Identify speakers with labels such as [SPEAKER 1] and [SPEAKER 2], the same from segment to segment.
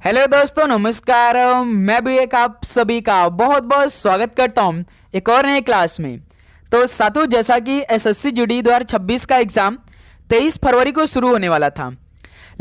[SPEAKER 1] Hello दोस्तों, नमस्कार। मैं भी एक आप सभी का बहुत बहुत स्वागत करता हूं एक और नए क्लास में। तो साथियों, जैसा कि एसएससी जीडी 2026 का एग्ज़ाम 23 फरवरी को शुरू होने वाला था,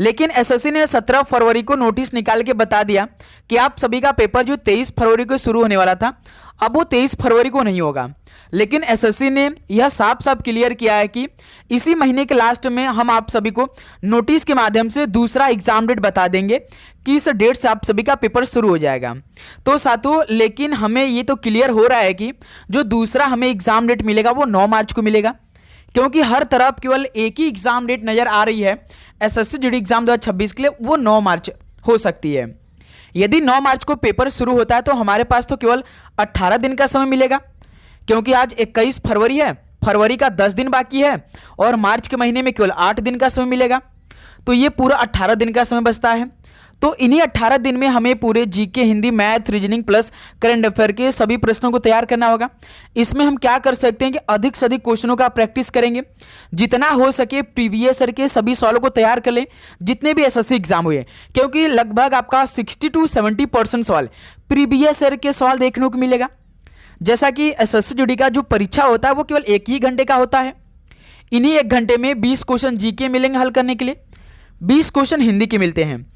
[SPEAKER 1] लेकिन एसएससी ने 17 फरवरी को नोटिस निकाल के बता दिया कि आप सभी का पेपर जो 23 फरवरी को शुरू होने वाला था, अब वो 23 फरवरी को नहीं होगा। लेकिन एसएससी ने यह साफ साफ क्लियर किया है कि इसी महीने के लास्ट में हम आप सभी को नोटिस के माध्यम से दूसरा एग्जाम डेट बता देंगे कि इस डेट से आप सभी का पेपर शुरू हो जाएगा। तो साथियों, लेकिन हमें ये तो क्लियर हो रहा है कि जो दूसरा हमें एग्जाम डेट मिलेगा वो 9 मार्च को मिलेगा, क्योंकि हर तरफ केवल एक ही एग्जाम डेट नजर आ रही है एसएससी जीडी एग्जाम 2026 के लिए, वो 9 मार्च हो सकती है। यदि 9 मार्च को पेपर शुरू होता है तो हमारे पास तो केवल 18 दिन का समय मिलेगा, क्योंकि आज 21 फरवरी है, फरवरी का 10 दिन बाकी है और मार्च के महीने में केवल 8 दिन का समय मिलेगा। तो ये पूरा 18 दिन का समय बचता है। तो इन्हीं 18 दिन में हमें पूरे GK, Hindi, math, reasoning plus current affair के सभी प्रश्नों को तैयार करना होगा। इसमें हम क्या कर सकते हैं कि अधिक से अधिक क्वेश्चनों का प्रैक्टिस करेंगे, जितना हो सके प्रीवियस ईयर के सभी सवालों को तैयार कर लें जितने भी एसएससी एग्जाम हुए, क्योंकि लगभग आपका 60 to 70% सवाल प्रीवियस ईयर के सवाल देखने को मिलेगा। जैसा कि एसएससी जीडी का जो परीक्षा होता है वो केवल 1 ही घंटे का होता है। इन्हीं 1 घंटे में 20 क्वेश्चन जीके मिलेंगे हल करने के लिए, 20 क्वेश्चन हिंदी के मिलते हैं,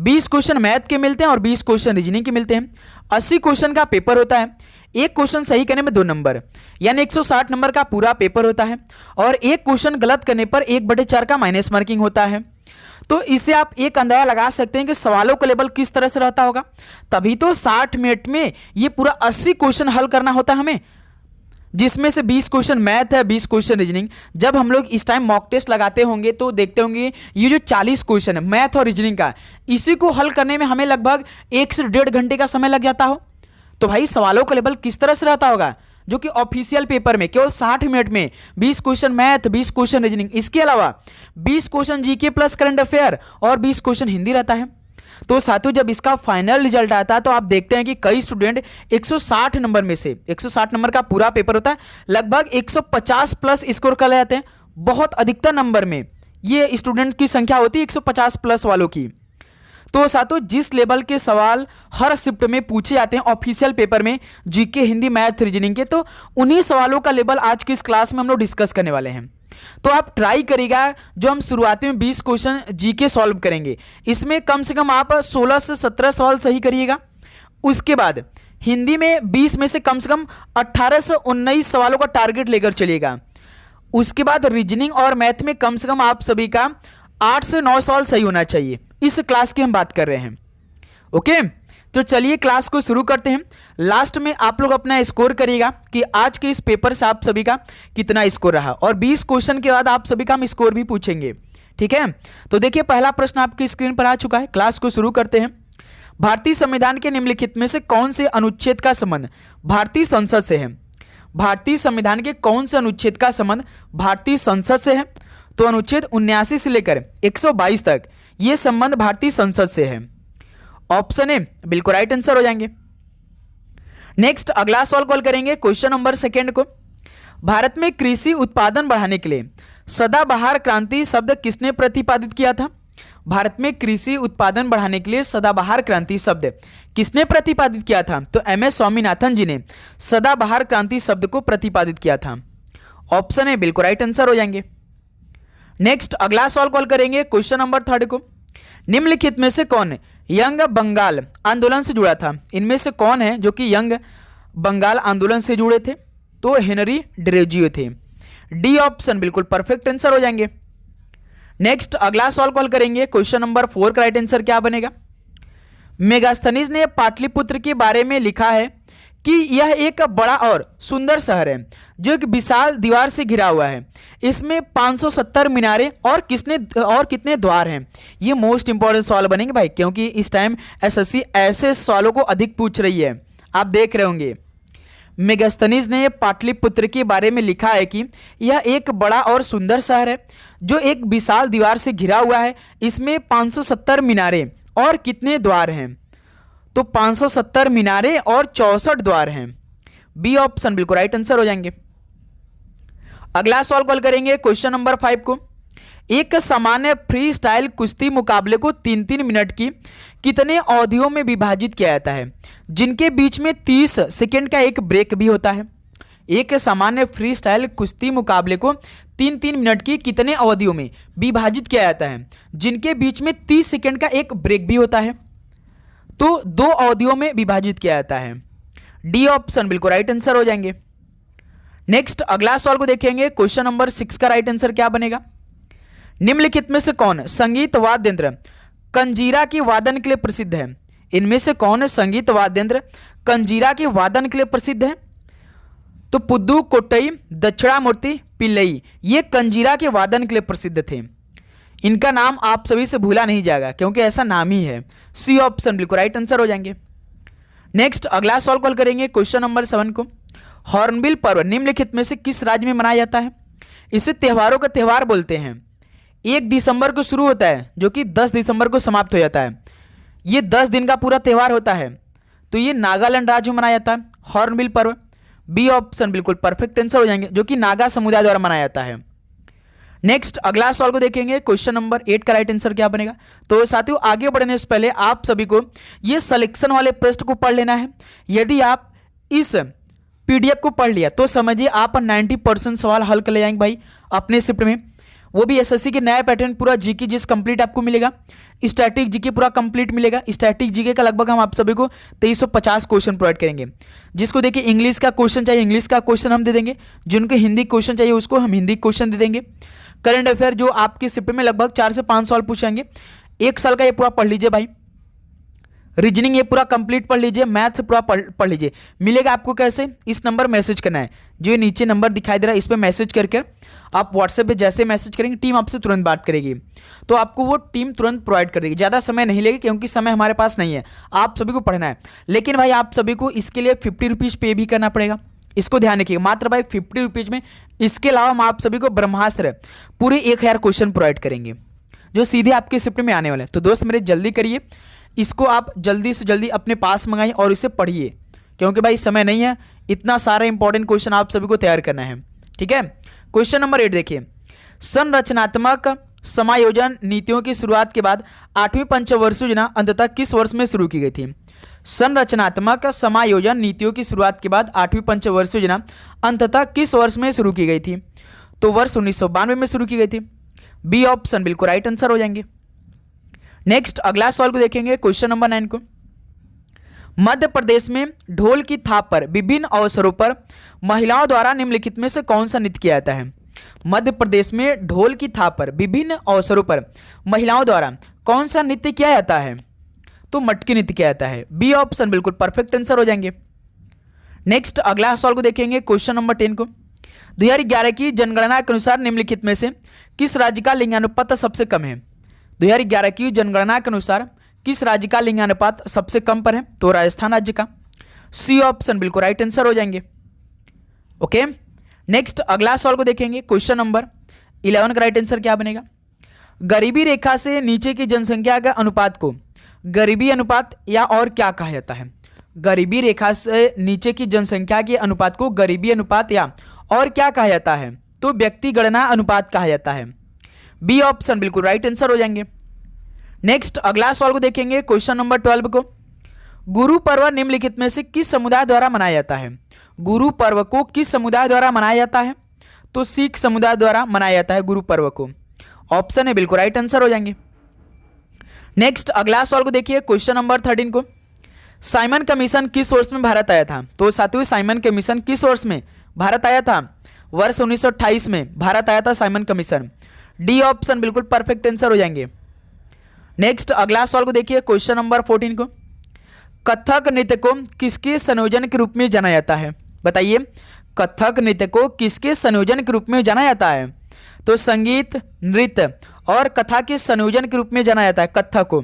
[SPEAKER 1] 20 क्वेश्चन मैथ के मिलते हैं और 20 क्वेश्चन रीजनिंग के मिलते हैं। 80 क्वेश्चन का पेपर होता है, एक क्वेश्चन सही करने में 2 नंबर, यानी 160 नंबर का पूरा पेपर होता है और एक क्वेश्चन गलत करने पर 1/4 का माइनस मार्किंग होता है। तो इससे आप एक अंदाजा लगा सकते हैं कि सवालों का लेवल किस तरह से रहता होगा। तभी तो 60 मिनट में ये पूरा 80 क्वेश्चन हल करना होता है हमें, जिसमें से 20 क्वेश्चन मैथ है, 20 क्वेश्चन रीजनिंग। जब हम लोग इस टाइम मॉक टेस्ट लगाते होंगे तो देखते होंगे ये जो 40 क्वेश्चन है मैथ और रीजनिंग का, इसी को हल करने में हमें लगभग 1 से 1.5 घंटे का समय लग जाता हो। तो भाई सवालों का लेवल किस तरह से रहता होगा, जो कि ऑफिशियल पेपर में केवल 60 मिनट में 20 क्वेश्चन मैथ, 20 क्वेश्चन रीजनिंग, इसके अलावा 20 question GK plus current affair और 20 क्वेश्चन हिंदी रहता है। तो साथियों, जब इसका फाइनल रिजल्ट आता है तो आप देखते हैं कि कई स्टूडेंट 160 नंबर में से, 160 नंबर का पूरा पेपर होता है, लगभग 150 प्लस स्कोर कर लेते हैं। बहुत अधिकतर नंबर में ये स्टूडेंट की संख्या होती है 150 प्लस वालों की। तो साथियों, जिस लेवल के सवाल हर शिफ्ट में पूछे जाते हैं ऑफिशियल पेपर में जीके, हिंदी, मैथ, रीजनिंग के, तो उन्हीं सवालों का लेवल आज की इस क्लास में हम लोग डिस्कस करने वाले हैं। तो आप ट्राई करिएगा, जो हम शुरुआती में 20 क्वेश्चन जीके सॉल्व करेंगे, इसमें कम से कम आप 16 से 17 सवाल सही करिएगा। उसके बाद हिंदी में 20 में से कम 18 से 19 सवालों का टारगेट लेकर चलिएगा। उसके बाद रीजनिंग और मैथ में कम से कम आप सभी का 8 से 9 सवाल सही होना चाहिए। इस क्लास की हम बात कर रहे हैं। ओके, तो चलिए क्लास को शुरू करते हैं। लास्ट में आप लोग अपना स्कोर करिएगा कि आज के इस पेपर से आप सभी का कितना स्कोर रहा, और 20 क्वेश्चन के बाद आप सभी का हम स्कोर भी पूछेंगे। ठीक है, तो देखिए पहला प्रश्न आपकी स्क्रीन पर आ चुका है। क्लास को शुरू करते हैं। भारतीय संविधान के निम्नलिखित में से कौन से अनुच्छेद का संबंध भारतीय संसद से है? भारतीय संविधान के कौन से अनुच्छेद का संबंध भारतीय संसद से है? तो अनुच्छेद 79 से लेकर 122 तक ये संबंध भारतीय संसद से है। ऑप्शन ए बिल्कुल राइट आंसर हो जाएंगे। नेक्स्ट अगला सवाल कॉल करेंगे क्वेश्चन नंबर 2 को। भारत में कृषि उत्पादन बढ़ाने के लिए सदाबहार क्रांति शब्द किसने प्रतिपादित किया था? भारत में कृषि उत्पादन बढ़ाने के लिए सदाबहार क्रांति शब्द किसने प्रतिपादित किया था? तो एम.एस. स्वामीनाथन जी ने सदाबहार क्रांति शब्द को प्रतिपादित किया था। ऑप्शन ए बिल्कुल राइट आंसर हो जाएंगे। नेक्स्ट अगला सवाल कॉल करेंगे क्वेश्चन नंबर 3 को। निम्नलिखित में से कौन यंग बंगाल आंदोलन से जुड़ा था? इनमें से कौन है जो कि यंग बंगाल आंदोलन से जुड़े थे? तो हेनरी डेरोजियो थे। डी ऑप्शन बिल्कुल परफेक्ट आंसर हो जाएंगे। नेक्स्ट अगला सवाल कॉल करेंगे क्वेश्चन नंबर 4 का राइट आंसर क्या बनेगा? मेगास्थनीज ने पाटलिपुत्र के बारे में लिखा है कि यह एक बड़ा और सुंदर शहर है जो एक विशाल दीवार से घिरा हुआ है। इसमें 570 मीनारें और कितने द्वार हैं? ये मोस्ट इंपॉर्टेंट सवाल बनेंगे भाई, क्योंकि इस टाइम एसएससी ऐसे सवालों को अधिक पूछ रही है। आप देख रहे होंगे मेगास्थनीज ने पाटलिपुत्र के बारे में लिखा है कि यह एक बड़ा और सुंदर शहर है जो एक विशाल दीवार से घिरा हुआ है। इसमें 570 मीनारें और कितने द्वार हैं? तो 570 मीनारें और 64 द्वार हैं। बी ऑप्शन बिल्कुल राइट आंसर हो जाएंगे। अगला सवाल कॉल करेंगे क्वेश्चन नंबर 5 को। एक सामान्य फ्री स्टाइल कुश्ती मुकाबले को 3-3 मिनट की कितने अवधियों में विभाजित किया जाता है, जिनके बीच में 30 सेकेंड का एक ब्रेक भी होता है। एक सामान्य फ्री स्टाइल कुश्ती मुकाबले को 3-3 मिनट की कितने अवधियों में विभाजित किया जाता है, जिनके बीच में 30 सेकेंड का एक ब्रेक भी होता है। तो 2 अवधियों में विभाजित किया जाता है। डी ऑप्शन बिल्कुल राइट आंसर हो जाएंगे। नेक्स्ट अगला सवाल को देखेंगे। क्वेश्चन नंबर 6 का राइट आंसर क्या बनेगा? निम्नलिखित में से कौन संगीत वाद्य यंत्र कंजीरा के वादन के लिए प्रसिद्ध है? इनमें से कौन संगीत वाद्य यंत्र कंजीरा के वादन के लिए प्रसिद्ध है? तो पुद्दू कोट्टई, दक्षिणामूर्ति, पिल्लई, ये कंजीरा के वादन के लिए प्रसिद्ध थे। इनका नाम आप सभी से भूला नहीं जाएगा क्योंकि ऐसा नाम ही है। सी ऑप्शन बिल्कुल राइट आंसर हो जाएंगे। नेक्स्ट अगला सवाल कॉल करेंगे क्वेश्चन नंबर 7 को। हॉर्नबिल पर्व निम्नलिखित में से किस राज्य में मनाया जाता है? इसे त्योहारों का त्योहार बोलते हैं। 1 दिसंबर को शुरू होता है जो कि 10 दिसंबर को समाप्त हो जाता है। ये 10 दिन का पूरा त्यौहार होता है। तो ये नागालैंड राज्य में मनाया जाता है हॉर्नबिल पर्व। बी ऑप्शन बिल्कुल परफेक्ट आंसर हो जाएंगे, जो कि नागा समुदाय द्वारा मनाया जाता है। नेक्स्ट अगला सवाल को देखेंगे। क्वेश्चन नंबर 8 का राइट आंसर क्या बनेगा? तो साथियों आगे बढ़ने से पहले आप सभी को ये सिलेक्शन वाले प्रश्न को पढ़ लेना है। यदि आप इस पीडीएफ को पढ़ लिया तो समझिए आप 90% सवाल हल कर ले जाएंगे भाई अपने शिफ्ट में। वो भी एसएससी के नया पैटर्न पूरा जीके जिस कंप्लीट आपको मिलेगा। स्टैटिक जीके पूरा कंप्लीट मिलेगा। स्टैटिक जीके का लगभग हम आप सभी को 2350 क्वेश्चन प्रोवाइड करेंगे। जिसको देखिए इंग्लिश का क्वेश्चन चाहिए इंग्लिश का क्वेश्चन हम दे देंगे, जिनको हिंदी क्वेश्चन चाहिए उसको हम हिंदी क्वेश्चन दे देंगे। करंट अफेयर जो आपके शिफ्ट में लगभग 4 से 5 सवाल पूछेंगे। 1 साल का ये पूरा पढ़ लीजिए भाई। रीजनिंग ये पूरा कंप्लीट पढ़ लीजिए। मैथ पूरा पढ़ लीजिए। मिलेगा आपको कैसे? इस नंबर मैसेज करना है, जो ये नीचे नंबर दिखाई दे रहा है, इस पर मैसेज करके आप व्हाट्सएप पे जैसे मैसेज करेंगे टीम आपसे तुरंत बात करेगी, तो आपको वो टीम तुरंत प्रोवाइड कर देगी। ज़्यादा समय नहीं लेगी क्योंकि समय हमारे पास नहीं है, आप सभी को पढ़ना है। लेकिन भाई आप सभी को इसके लिए 50 रुपीज़ पे भी करना पड़ेगा। इसको ध्यान रखिएगा, मात्र भाई 50 रुपीज़ में। इसके अलावा हम आप सभी को ब्रह्मास्त्र पूरे 1000 क्वेश्चन प्रोवाइड करेंगे जो सीधे आपके शिफ्ट में आने वाले हैं। तो दोस्त मेरे जल्दी करिए, इसको आप जल्दी से जल्दी अपने पास मंगाइए और इसे पढ़िए, क्योंकि भाई समय नहीं है। इतना सारा इंपॉर्टेंट क्वेश्चन आप सभी को तैयार करना है। ठीक है, क्वेश्चन नंबर 8 देखिए। संरचनात्मक समायोजन नीतियों की शुरुआत के बाद 8वीं पंचवर्षीय योजना अंततः किस वर्ष में शुरू की गई थी? संरचनात्मक समायोजन नीतियों की शुरुआत के बाद 8वीं पंचवर्षीय योजना अंततः किस वर्ष में शुरू की गई थी? तो वर्ष 1992 में शुरू की गई थी। बी ऑप्शन बिल्कुल राइट आंसर हो जाएंगे। नेक्स्ट अगला सवाल को देखेंगे क्वेश्चन नंबर 9 को। मध्य प्रदेश में ढोल की थाप पर विभिन्न अवसरों पर महिलाओं द्वारा निम्नलिखित में से कौन सा नृत्य किया जाता है? मध्य प्रदेश में ढोल की थाप पर विभिन्न अवसरों पर महिलाओं द्वारा कौन सा नृत्य किया जाता है? तो मटकी नृत्य किया जाता है। बी ऑप्शन बिल्कुल परफेक्ट आंसर हो जाएंगे। नेक्स्ट अगला सवाल को देखेंगे क्वेश्चन नंबर 10 को। 2011 की जनगणना के अनुसार निम्नलिखित में से किस राज्य का लिंगानुपात सबसे कम है? 2011 की जनगणना के अनुसार किस राज्य का लिंगानुपात सबसे कम पर है? तो राजस्थान राज्य का। सी ऑप्शन बिल्कुल राइट आंसर हो जाएंगे। ओके, नेक्स्ट अगला सवाल को देखेंगे क्वेश्चन नंबर 11 का राइट आंसर क्या बनेगा? गरीबी रेखा से नीचे की जनसंख्या का अनुपात को गरीबी अनुपात या और क्या कहा जाता है? गरीबी रेखा से नीचे की जनसंख्या के अनुपात को गरीबी अनुपात या और क्या कहा जाता है? तो व्यक्ति गणना अनुपात कहा जाता है। बी ऑप्शन बिल्कुल राइट आंसर हो जाएंगे। नेक्स्ट अगला सवाल को देखेंगे क्वेश्चन नंबर 12 को। गुरु पर्व निम्नलिखित में से किस समुदाय द्वारा मनाया जाता है? गुरु पर्व को किस समुदाय द्वारा मनाया जाता है? तो सिख समुदाय द्वारा मनाया जाता है गुरु पर्व को। ऑप्शन है बिल्कुल राइट आंसर हो जाएंगे। नेक्स्ट अगला सवाल को देखिए क्वेश्चन नंबर 13 को। साइमन कमीशन किस वर्ष में भारत आया था? तो साथियों साइमन कमीशन किस वर्ष में भारत आया था? वर्ष 1928 में भारत आया था साइमन कमीशन। डी ऑप्शन बिल्कुल परफेक्ट आंसर हो जाएंगे। नेक्स्ट अगला सवाल को देखिए क्वेश्चन नंबर 14 को। कथक नृत्य को किसके संयोजन के रूप में जाना जाता है? बताइए, कथक नृत्य को किसके संयोजन के रूप में जाना जाता है? तो संगीत, नृत्य और कथा के संयोजन के रूप में जाना जाता है कथक को।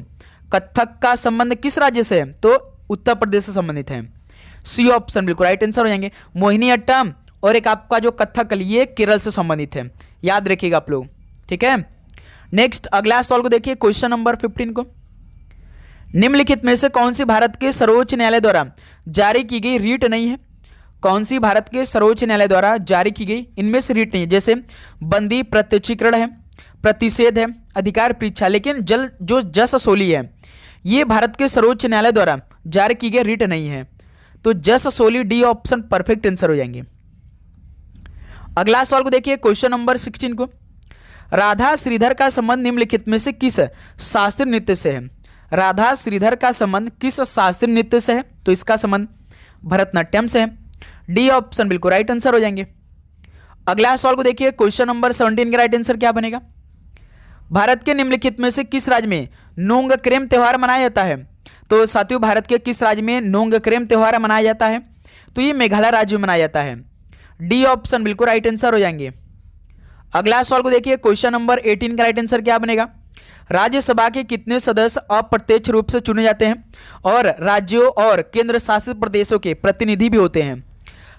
[SPEAKER 1] कथक का संबंध किस राज्य से है? तो उत्तर प्रदेश से संबंधित है। सी ऑप्शन बिल्कुल राइट आंसर हो जाएंगे। मोहिनीअट्टम और एक आपका जो कथकली ये केरल से संबंधित है, याद रखिएगा आप लोग। ठीक है, नेक्स्ट अगला सवाल को देखिए क्वेश्चन नंबर 15 को। निम्नलिखित में से कौन सी भारत के सर्वोच्च न्यायालय द्वारा जारी की गई रीट नहीं है? कौन सी भारत के सर्वोच्च न्यायालय द्वारा जारी की गई इनमें से रीट नहीं है? जैसे बंदी प्रत्यक्षीकरण है, प्रतिषेध है, अधिकार परीक्षा, लेकिन जो जस सोली है ये भारत के सर्वोच्च न्यायालय द्वारा जारी की गई रिट नहीं है। तो जस सोली डी ऑप्शन परफेक्ट आंसर हो जाएंगे। अगला सवाल को देखिए क्वेश्चन नंबर 16 को, राधा श्रीधर का संबंध निम्नलिखित में से किस शास्त्रीय नृत्य से है? राधा श्रीधर का संबंध किस शास्त्रीय नृत्य से है? तो इसका संबंध भरतनाट्यम से है। डी ऑप्शन बिल्कुल राइट आंसर हो जाएंगे। अगला सवाल को देखिए क्वेश्चन नंबर 17 का राइट आंसर क्या बनेगा? भारत के निम्नलिखित में से किस राज्य में नोंगक्रेम त्योहार मनाया जाता है? तो साथियों भारत के किस राज्य में नोंगक्रेम त्योहार मनाया जाता है? तो ये मेघालय राज्य में मनाया जाता है। डी ऑप्शन बिल्कुल राइट आंसर हो जाएंगे। अगला सवाल को देखिए क्वेश्चन नंबर 18 का राइट आंसर क्या बनेगा? राज्यसभा के कितने सदस्य अप्रत्यक्ष रूप से चुने जाते हैं और राज्यों और केंद्र शासित प्रदेशों के प्रतिनिधि भी होते हैं?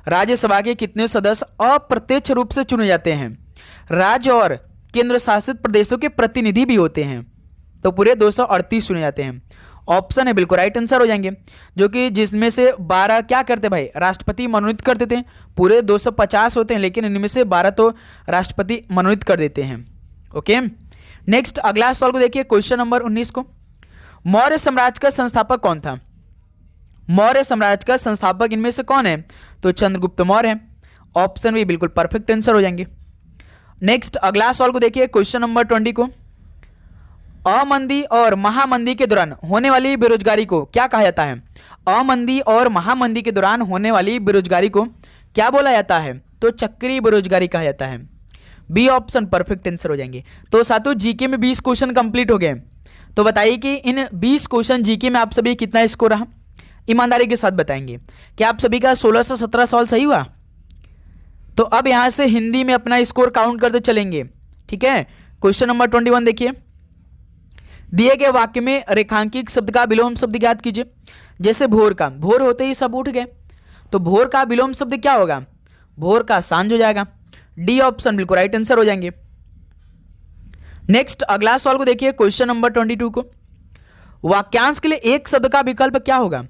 [SPEAKER 1] राज्यसभा के कितने सदस्य अप्रत्यक्ष रूप से चुने जाते हैं? राज्य और केंद्र शासित प्रदेशों के प्रतिनिधि भी होते हैं। तो पूरे 238 चुने जाते हैं। ऑप्शन है बिल्कुल राइट आंसर हो जाएंगे, जो कि जिसमें से 12 क्या करते भाई, राष्ट्रपति मनोनीत कर देते हैं। पूरे 250 होते हैं, लेकिन इनमें से 12 तो राष्ट्रपति मनोनीत कर देते हैं। ओके, नेक्स्ट अगला सवाल को देखिए क्वेश्चन नंबर 19 को, मौर्य साम्राज्य का संस्थापक कौन था? मौर्य साम्राज्य का संस्थापक इनमें से कौन है? तो चंद्रगुप्त मौर्य है। ऑप्शन भी बिल्कुल परफेक्ट आंसर हो जाएंगे। नेक्स्ट अगला सवाल को देखिए क्वेश्चन नंबर 20 को, अमंदी और महामंदी के दौरान होने वाली बेरोजगारी को क्या कहा जाता है? अमंदी और महामंदी के दौरान होने वाली बेरोजगारी को क्या बोला जाता है? तो चक्रीय बेरोजगारी कहा जाता है। बी ऑप्शन परफेक्ट आंसर हो जाएंगे। तो साथियों जीके में 20 क्वेश्चन कंप्लीट हो गए। तो बताइए कि इन 20 क्वेश्चन जीके में आप सभी कितना स्कोर रहा? ईमानदारी के साथ बताएंगे। क्या आप सभी का 16 से 17 सवाल सही हुआ? तो अब यहां से हिंदी में अपना स्कोर काउंट करते चलेंगे। ठीक है, क्वेश्चन नंबर 21 देखिए, दिए गए वाक्य में रेखांकित शब्द का विलोम शब्द ज्ञात कीजिए। जैसे भोर का, भोर होते ही सब उठ गए, तो भोर का विलोम शब्द क्या होगा? भोर का सांझ हो जाएगा। डी ऑप्शन बिल्कुल राइट आंसर हो जाएंगे। नेक्स्ट अगला सवाल को देखिए क्वेश्चन नंबर 22 को, वाक्यांश के लिए एक शब्द का विकल्प क्या होगा?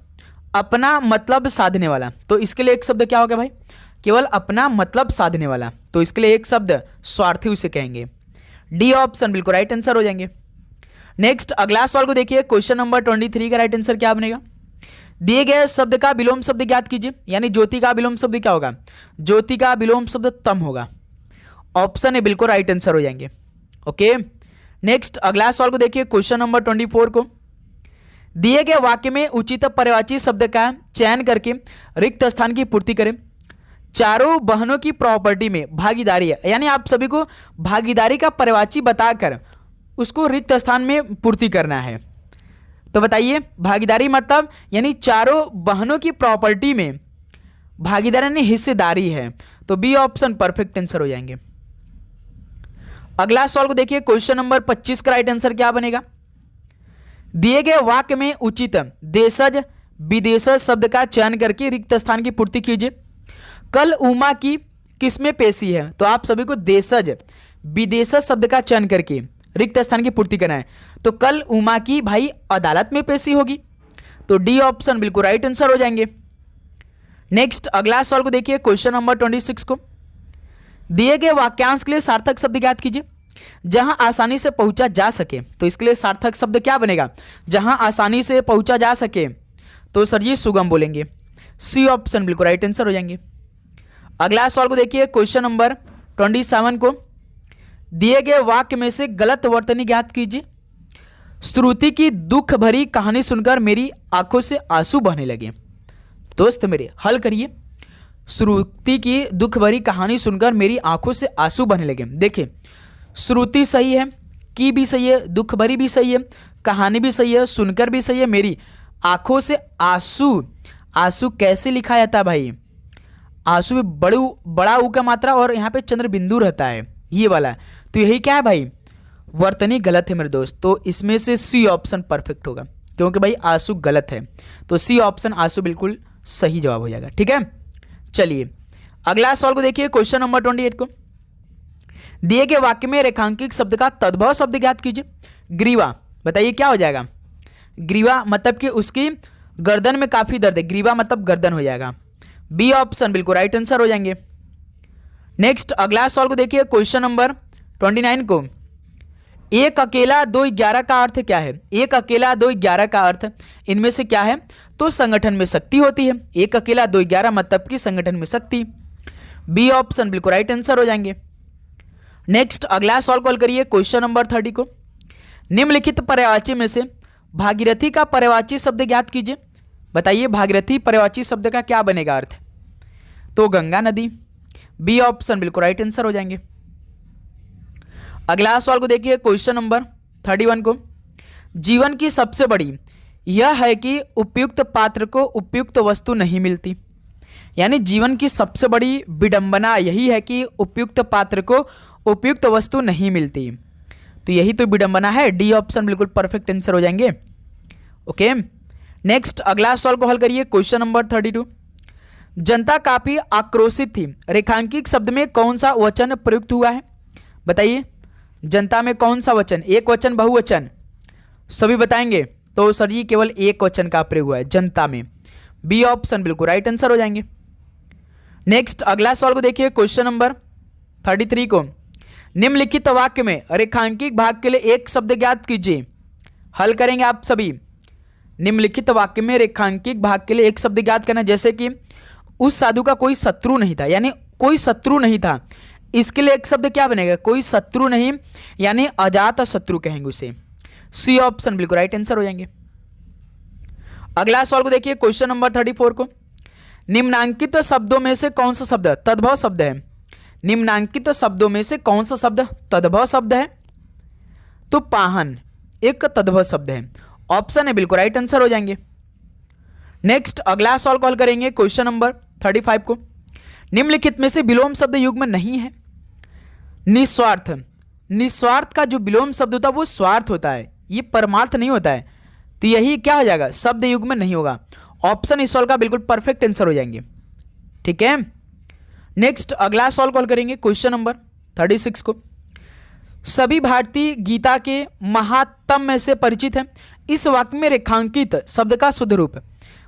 [SPEAKER 1] अपना मतलब साधने वाला। तो इसके लिए एक शब्द क्या होगा भाई? केवल अपना मतलब साधने वाला। तो इसके लिए एक शब्द स्वार्थी उसे कहेंगे। डी ऑप्शन बिल्कुल राइट आंसर हो जाएंगे। नेक्स्ट अगला सवाल को देखिए क्वेश्चन नंबर 23 का राइट आंसर क्या बनेगा? दिए गए शब्द का विलोम शब्द ज्ञात कीजिए। यानी ज्योति का विलोम शब्द क्या होगा? ज्योति का विलोम शब्द तम होगा। ऑप्शन है बिल्कुल राइट आंसर हो जाएंगे। ओके, नेक्स्ट अगला सवाल को देखिए क्वेश्चन नंबर 24 को, दिए गए वाक्य में उचित पर्यायवाची शब्द का चयन करके रिक्त स्थान की पूर्ति करें। चारों बहनों की प्रॉपर्टी में भागीदारी है, यानी आप सभी को भागीदारी का पर्यायवाची बताकर उसको रिक्त स्थान में पूर्ति करना है। तो बताइए भागीदारी मतलब, यानी चारों बहनों की प्रॉपर्टी में भागीदारी यानी हिस्सेदारी है। तो बी ऑप्शन परफेक्ट आंसर हो जाएंगे। अगला सवाल को देखिए क्वेश्चन नंबर 25 का राइट आंसर क्या बनेगा? दिए गए वाक्य में उचित देशज विदेशज शब्द का चयन करके रिक्त स्थान की पूर्ति कीजिए। कल उमा की किसमें पेशी है? तो आप सभी को देशज विदेशज शब्द का चयन करके रिक्त स्थान की पूर्ति करना है। तो कल उमा की भाई अदालत में पेशी होगी। तो डी ऑप्शन बिल्कुल राइट आंसर हो जाएंगे। नेक्स्ट अगला सवाल को देखिए क्वेश्चन नंबर 26 को, दिए गए वाक्यांश के लिए सार्थक शब्द ज्ञात कीजिए। जहां आसानी से पहुंचा जा सके। तो इसके लिए सार्थक शब्द क्या बनेगा? जहां आसानी से पहुंचा जा सके। तो सर जी सुगम बोलेंगे। सी ऑप्शन बिल्कुल राइट आंसर हो जाएंगे। अगला सवाल को देखिए क्वेश्चन नंबर 27 को, दिए गए वाक्य में से गलत वर्तनी ज्ञात कीजिए। श्रुति की दुख भरी कहानी सुनकर मेरी आंखों से आंसू बहने लगे। दोस्त मेरे हल करिए। श्रुति की दुख भरी कहानी सुनकर मेरी आंखों से आंसू बहने लगे। देखिए श्रुति सही है, की भी सही है, दुख भरी भी सही है, कहानी भी सही है, सुनकर भी सही है, मेरी आंखों से आंसू। आंसू कैसे लिखा जाता है भाई? आंसू में बड़ा ऊ का मात्रा और यहाँ पे चंद्र बिंदु रहता है, ये वाला। तो यही क्या है भाई? वर्तनी गलत है मेरे दोस्त। तो इसमें से सी ऑप्शन परफेक्ट होगा, क्योंकि भाई आंसू गलत है। तो सी ऑप्शन आंसू बिल्कुल सही जवाब हो जाएगा। ठीक है, चलिए अगला सवाल को देखिए क्वेश्चन नंबर 28 को, दिए गए वाक्य में रेखांकित शब्द का तद्भव शब्द ज्ञात कीजिए। ग्रीवा, बताइए क्या हो जाएगा? ग्रीवा मतलब कि उसकी गर्दन में काफी दर्द है। ग्रीवा मतलब गर्दन हो जाएगा। बी ऑप्शन बिल्कुल राइट आंसर हो जाएंगे। नेक्स्ट अगला सवाल को देखिए क्वेश्चन नंबर 29 को, एक अकेला 2 11 का अर्थ क्या है? एक अकेला 2 11 का अर्थ इनमें से क्या है? तो संगठन में शक्ति होती है। एक अकेला 2 11 मतलब कि संगठन में शक्ति। बी ऑप्शन बिल्कुल राइट आंसर हो जाएंगे। नेक्स्ट अगला सॉल्व कॉल करिए क्वेश्चन नंबर 30 को। निम्नलिखित पर्यायवाची में से भागीरथी का पर्यायवाची शब्द ज्ञात कीजिए। बताइए भागीरथी पर्यायवाची शब्द का क्या बनेगा अर्थ? तो गंगा नदी। बी ऑप्शन बिल्कुल राइट आंसर हो जाएंगे। अगला सवाल को देखिए क्वेश्चन नंबर 31 को। जीवन की सबसे बड़ी यह है कि उपयुक्त पात्र को उपयुक्त वस्तु नहीं मिलती। यानी जीवन की सबसे बड़ी विडंबना यही है कि उपयुक्त पात्र को उपयुक्त वस्तु नहीं मिलती। तो यही तो विडंबना है। डी ऑप्शन बिल्कुल परफेक्ट आंसर हो जाएंगे। ओके, नेक्स्ट अगला सवाल को हल करिए क्वेश्चन नंबर 32। जनता काफी आक्रोशित थी। रेखांकित शब्द में कौन सा वचन प्रयुक्त हुआ है? बताइए जनता में कौन सा वचन, एक वचन बहुवचन? सभी बताएंगे। तो सर जी केवल एक वचन का प्रयोग हुआ है जनता में। बी ऑप्शन बिल्कुल राइट आंसर हो जाएंगे। नेक्स्ट अगला सवाल को देखिए क्वेश्चन नंबर 33 को। निम्नलिखित वाक्य में रेखांकित भाग के लिए एक शब्द ज्ञात कीजिए। हल करेंगे आप सभी। निम्नलिखित वाक्य में रेखांकित भाग के लिए एक शब्द ज्ञात करना। जैसे कि उस साधु का कोई शत्रु नहीं था, यानी कोई शत्रु नहीं था। इसके लिए एक शब्द क्या बनेगा? कोई शत्रु नहीं, यानी अजात शत्रु कहेंगे उसे। सी ऑप्शन बिल्कुल राइट आंसर हो जाएंगे। अगला सवाल को देखिए क्वेश्चन नंबर 34 को। निम्नांकित शब्दों में से कौन सा शब्द तद्भव शब्द है? निम्नांकित शब्दों में से कौन सा शब्द तद्भव शब्द है? तो पाहन एक तद्भव शब्द है। ऑप्शन है बिल्कुल राइट आंसर हो जाएंगे। नेक्स्ट अगला सवाल कॉल करेंगे क्वेश्चन नंबर 35 को। निम्नलिखित में से विलोम शब्द युग्म नहीं है। निस्वार्थ, निस्वार्थ का जो विलोम शब्द होता है वो स्वार्थ होता है, ये परमार्थ नहीं होता है। तो यही क्या हो जाएगा? शब्द युग्म नहीं होगा। ऑप्शन इस सवाल का बिल्कुल परफेक्ट आंसर हो जाएंगे। ठीक है, नेक्स्ट अगला सवाल कॉल करेंगे क्वेश्चन नंबर 36 को। सभी भारतीय गीता के महात्म्य से परिचित हैं। इस वाक्य में रेखांकित शब्द का शुद्ध रूप।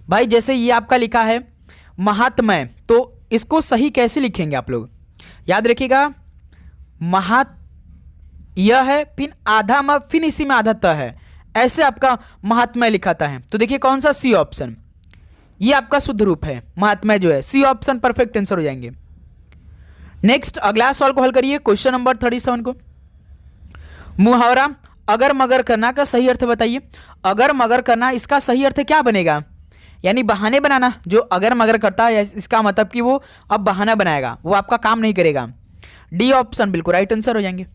[SPEAKER 1] भाई जैसे ये आपका लिखा है महात्म्य, तो इसको सही कैसे लिखेंगे आप लोग? याद रखिएगा, यह है फिर आधा म फिर इसी में आधा त है, ऐसे आपका महात्म्य लिखाता है। तो देखिए कौन सा? सी ऑप्शन, ये आपका शुद्ध रूप है महात्म्य जो है। सी ऑप्शन परफेक्ट आंसर हो जाएंगे। नेक्स्ट अगला सवाल को हल करिए क्वेश्चन नंबर 37 को। मुहावरा अगर मगर करना का सही अर्थ बताइए। अगर मगर करना, इसका सही अर्थ क्या बनेगा? यानी बहाने बनाना। जो अगर मगर करता है इसका मतलब कि वो अब बहाना बनाएगा, वो आपका काम नहीं करेगा। डी ऑप्शन बिल्कुल राइट आंसर हो जाएंगे।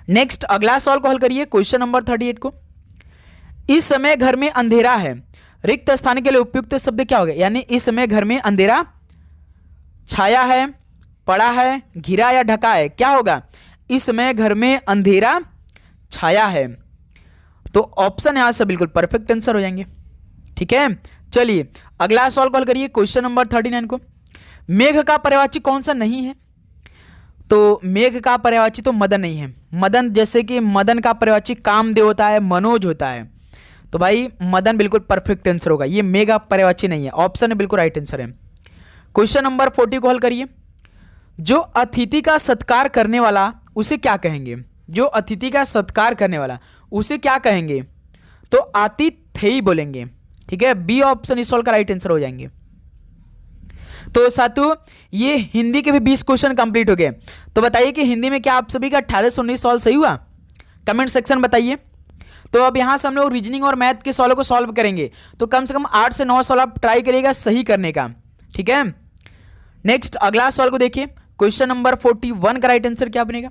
[SPEAKER 1] नेक्स्ट अगला सवाल को हल करिए क्वेश्चन नंबर 38 को। इस समय घर में अंधेरा है। रिक्त स्थान के लिए उपयुक्त शब्द क्या होगा? यानी इस समय घर में अंधेरा छाया है, पड़ा है, घिरा या ढका है, क्या होगा? इस समय घर में अंधेरा छाया है। तो ऑप्शन यहां से बिल्कुल परफेक्ट आंसर हो जाएंगे। ठीक है, चलिए अगला सवाल कॉल करिए क्वेश्चन नंबर 39 को। मेघ का पर्यायवाची कौन सा नहीं है? तो मेघ का पर्यायवाची तो मदन नहीं है। मदन, जैसे कि मदन का पर्यायवाची कामदेव होता है, मनोज होता है। तो भाई मदन बिल्कुल परफेक्ट आंसर होगा, ये मेघ का पर्यायवाची नहीं है। ऑप्शन बिल्कुल राइट आंसर है। क्वेश्चन नंबर 40 को हल करिए। जो अतिथि का सत्कार करने वाला उसे क्या कहेंगे? जो अतिथि का सत्कार करने वाला उसे क्या कहेंगे? तो आतिथेय बोलेंगे। ठीक है, बी ऑप्शन इस सवाल का राइट आंसर हो जाएंगे। तो साथियों ये हिंदी के भी 20 क्वेश्चन कंप्लीट हो गए। तो बताइए कि हिंदी में क्या आप सभी का 18 से 19 सवाल सही हुआ? कमेंट सेक्शन बताइए। तो अब यहां से हम लोग रीजनिंग और मैथ के सवालों को सॉल्व करेंगे। तो कम से कम 8 से 9 सवाल आप ट्राई करिएगा सही करने का। ठीक है, नेक्स्ट अगला सवाल को देखिए क्वेश्चन नंबर 41 का राइट आंसर क्या बनेगा?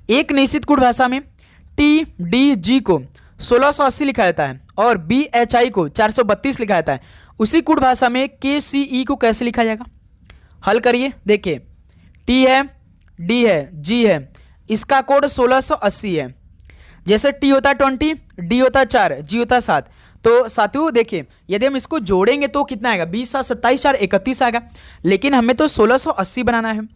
[SPEAKER 1] एक निश्चित कूट भाषा में TDG को 1680 लिखा जाता है और BHI को 432 लिखा जाता है। उसी कूट भाषा में KCE को कैसे लिखा जाएगा? हल करिए। देखिए T है, D है, G है, इसका कोड 1680 है। जैसे T होता है 20, D होता है 4, G होता है 7। तो साथियों देखिए यदि हम इसको जोड़ेंगे तो कितना आएगा? 20 7 27 4 31 आएगा। लेकिन हमें तो 1680 बनाना है।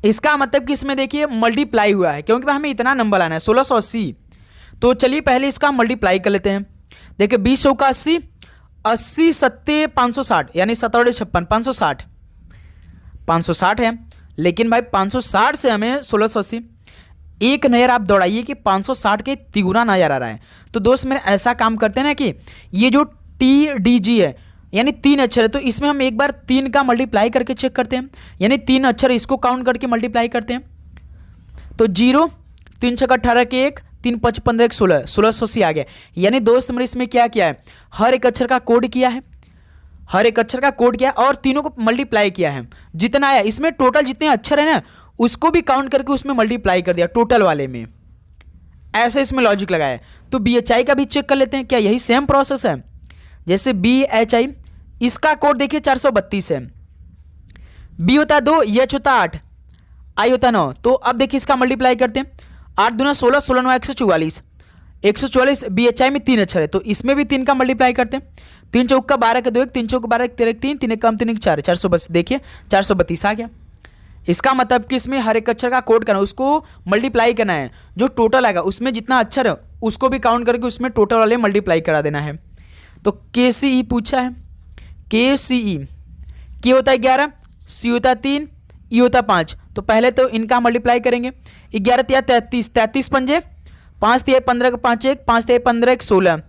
[SPEAKER 1] इसका मतलब कि इसमें देखिए मल्टीप्लाई हुआ है, क्योंकि हमें इतना नंबर लाना है 1680। तो चलिए पहले इसका मल्टीप्लाई कर लेते हैं। देखिए 20 का 80, 80 7 560, यानी 17 56 560 है। लेकिन भाई 560 से हमें 1680, एक नज़र आप दौड़ाइए कि 560 के तिगुना नज़र आ रहा है। तो दोस्त मेरे ऐसा काम करते हैं ना कि ये जो TDG है यानी 3 अक्षर है, तो इसमें हम एक बार 3 का मल्टीप्लाई करके चेक करते हैं, यानी 3 अक्षर इसको काउंट करके मल्टीप्लाई करते हैं। तो 0, 3 छक्का 18 के 1, 3 5 15 1 16, 1680 आ गया। यानी दोस्त मेरे इसमें क्या किया है, हर एक अक्षर का कोड किया है, हर एक अक्षर का कोड किया और तीनों को मल्टीप्लाई किया है। जितना आया इसमें टोटल जितने अक्षर है ना उसको भी काउंट करके उसमें मल्टीप्लाई कर दिया टोटल वाले में। ऐसे इसमें लॉजिक लगाया है। तो BHI का भी चेक कर लेते हैं, क्या यही सेम प्रोसेस है? जैसे BHI इसका कोड देखिए 432 है, B होता है 2, H होता है 8, I होता है 9। तो अब देखिए इसका मल्टीप्लाई करते हैं, 8 दूना 16, 16 9 144, 144। BHI में 3 अक्षर है तो इसमें भी 3 का मल्टीप्लाई करते हैं, 3 चौका 12 के 2 1, 3 चौका 12 के 13 3, 3 कम 3 4, 432। देखिए 432 आ गया। इसका मतलब कि इसमें हर एक अक्षर का कोड करना है, उसको मल्टीप्लाई करना है, जो टोटल आएगा उसमें जितना अक्षर है उसको भी काउंट करके उसमें टोटल वाले मल्टीप्लाई करा देना है। तो KCE पूछा है, KCE K होता है 11, C होता है 3, E होता है 5। तो पहले तो इनका मल्टीप्लाई करेंगे, 11 तिया 33, 33 पंजे 5 तिया 15 का 5 1, 5 तिया 15 1 16,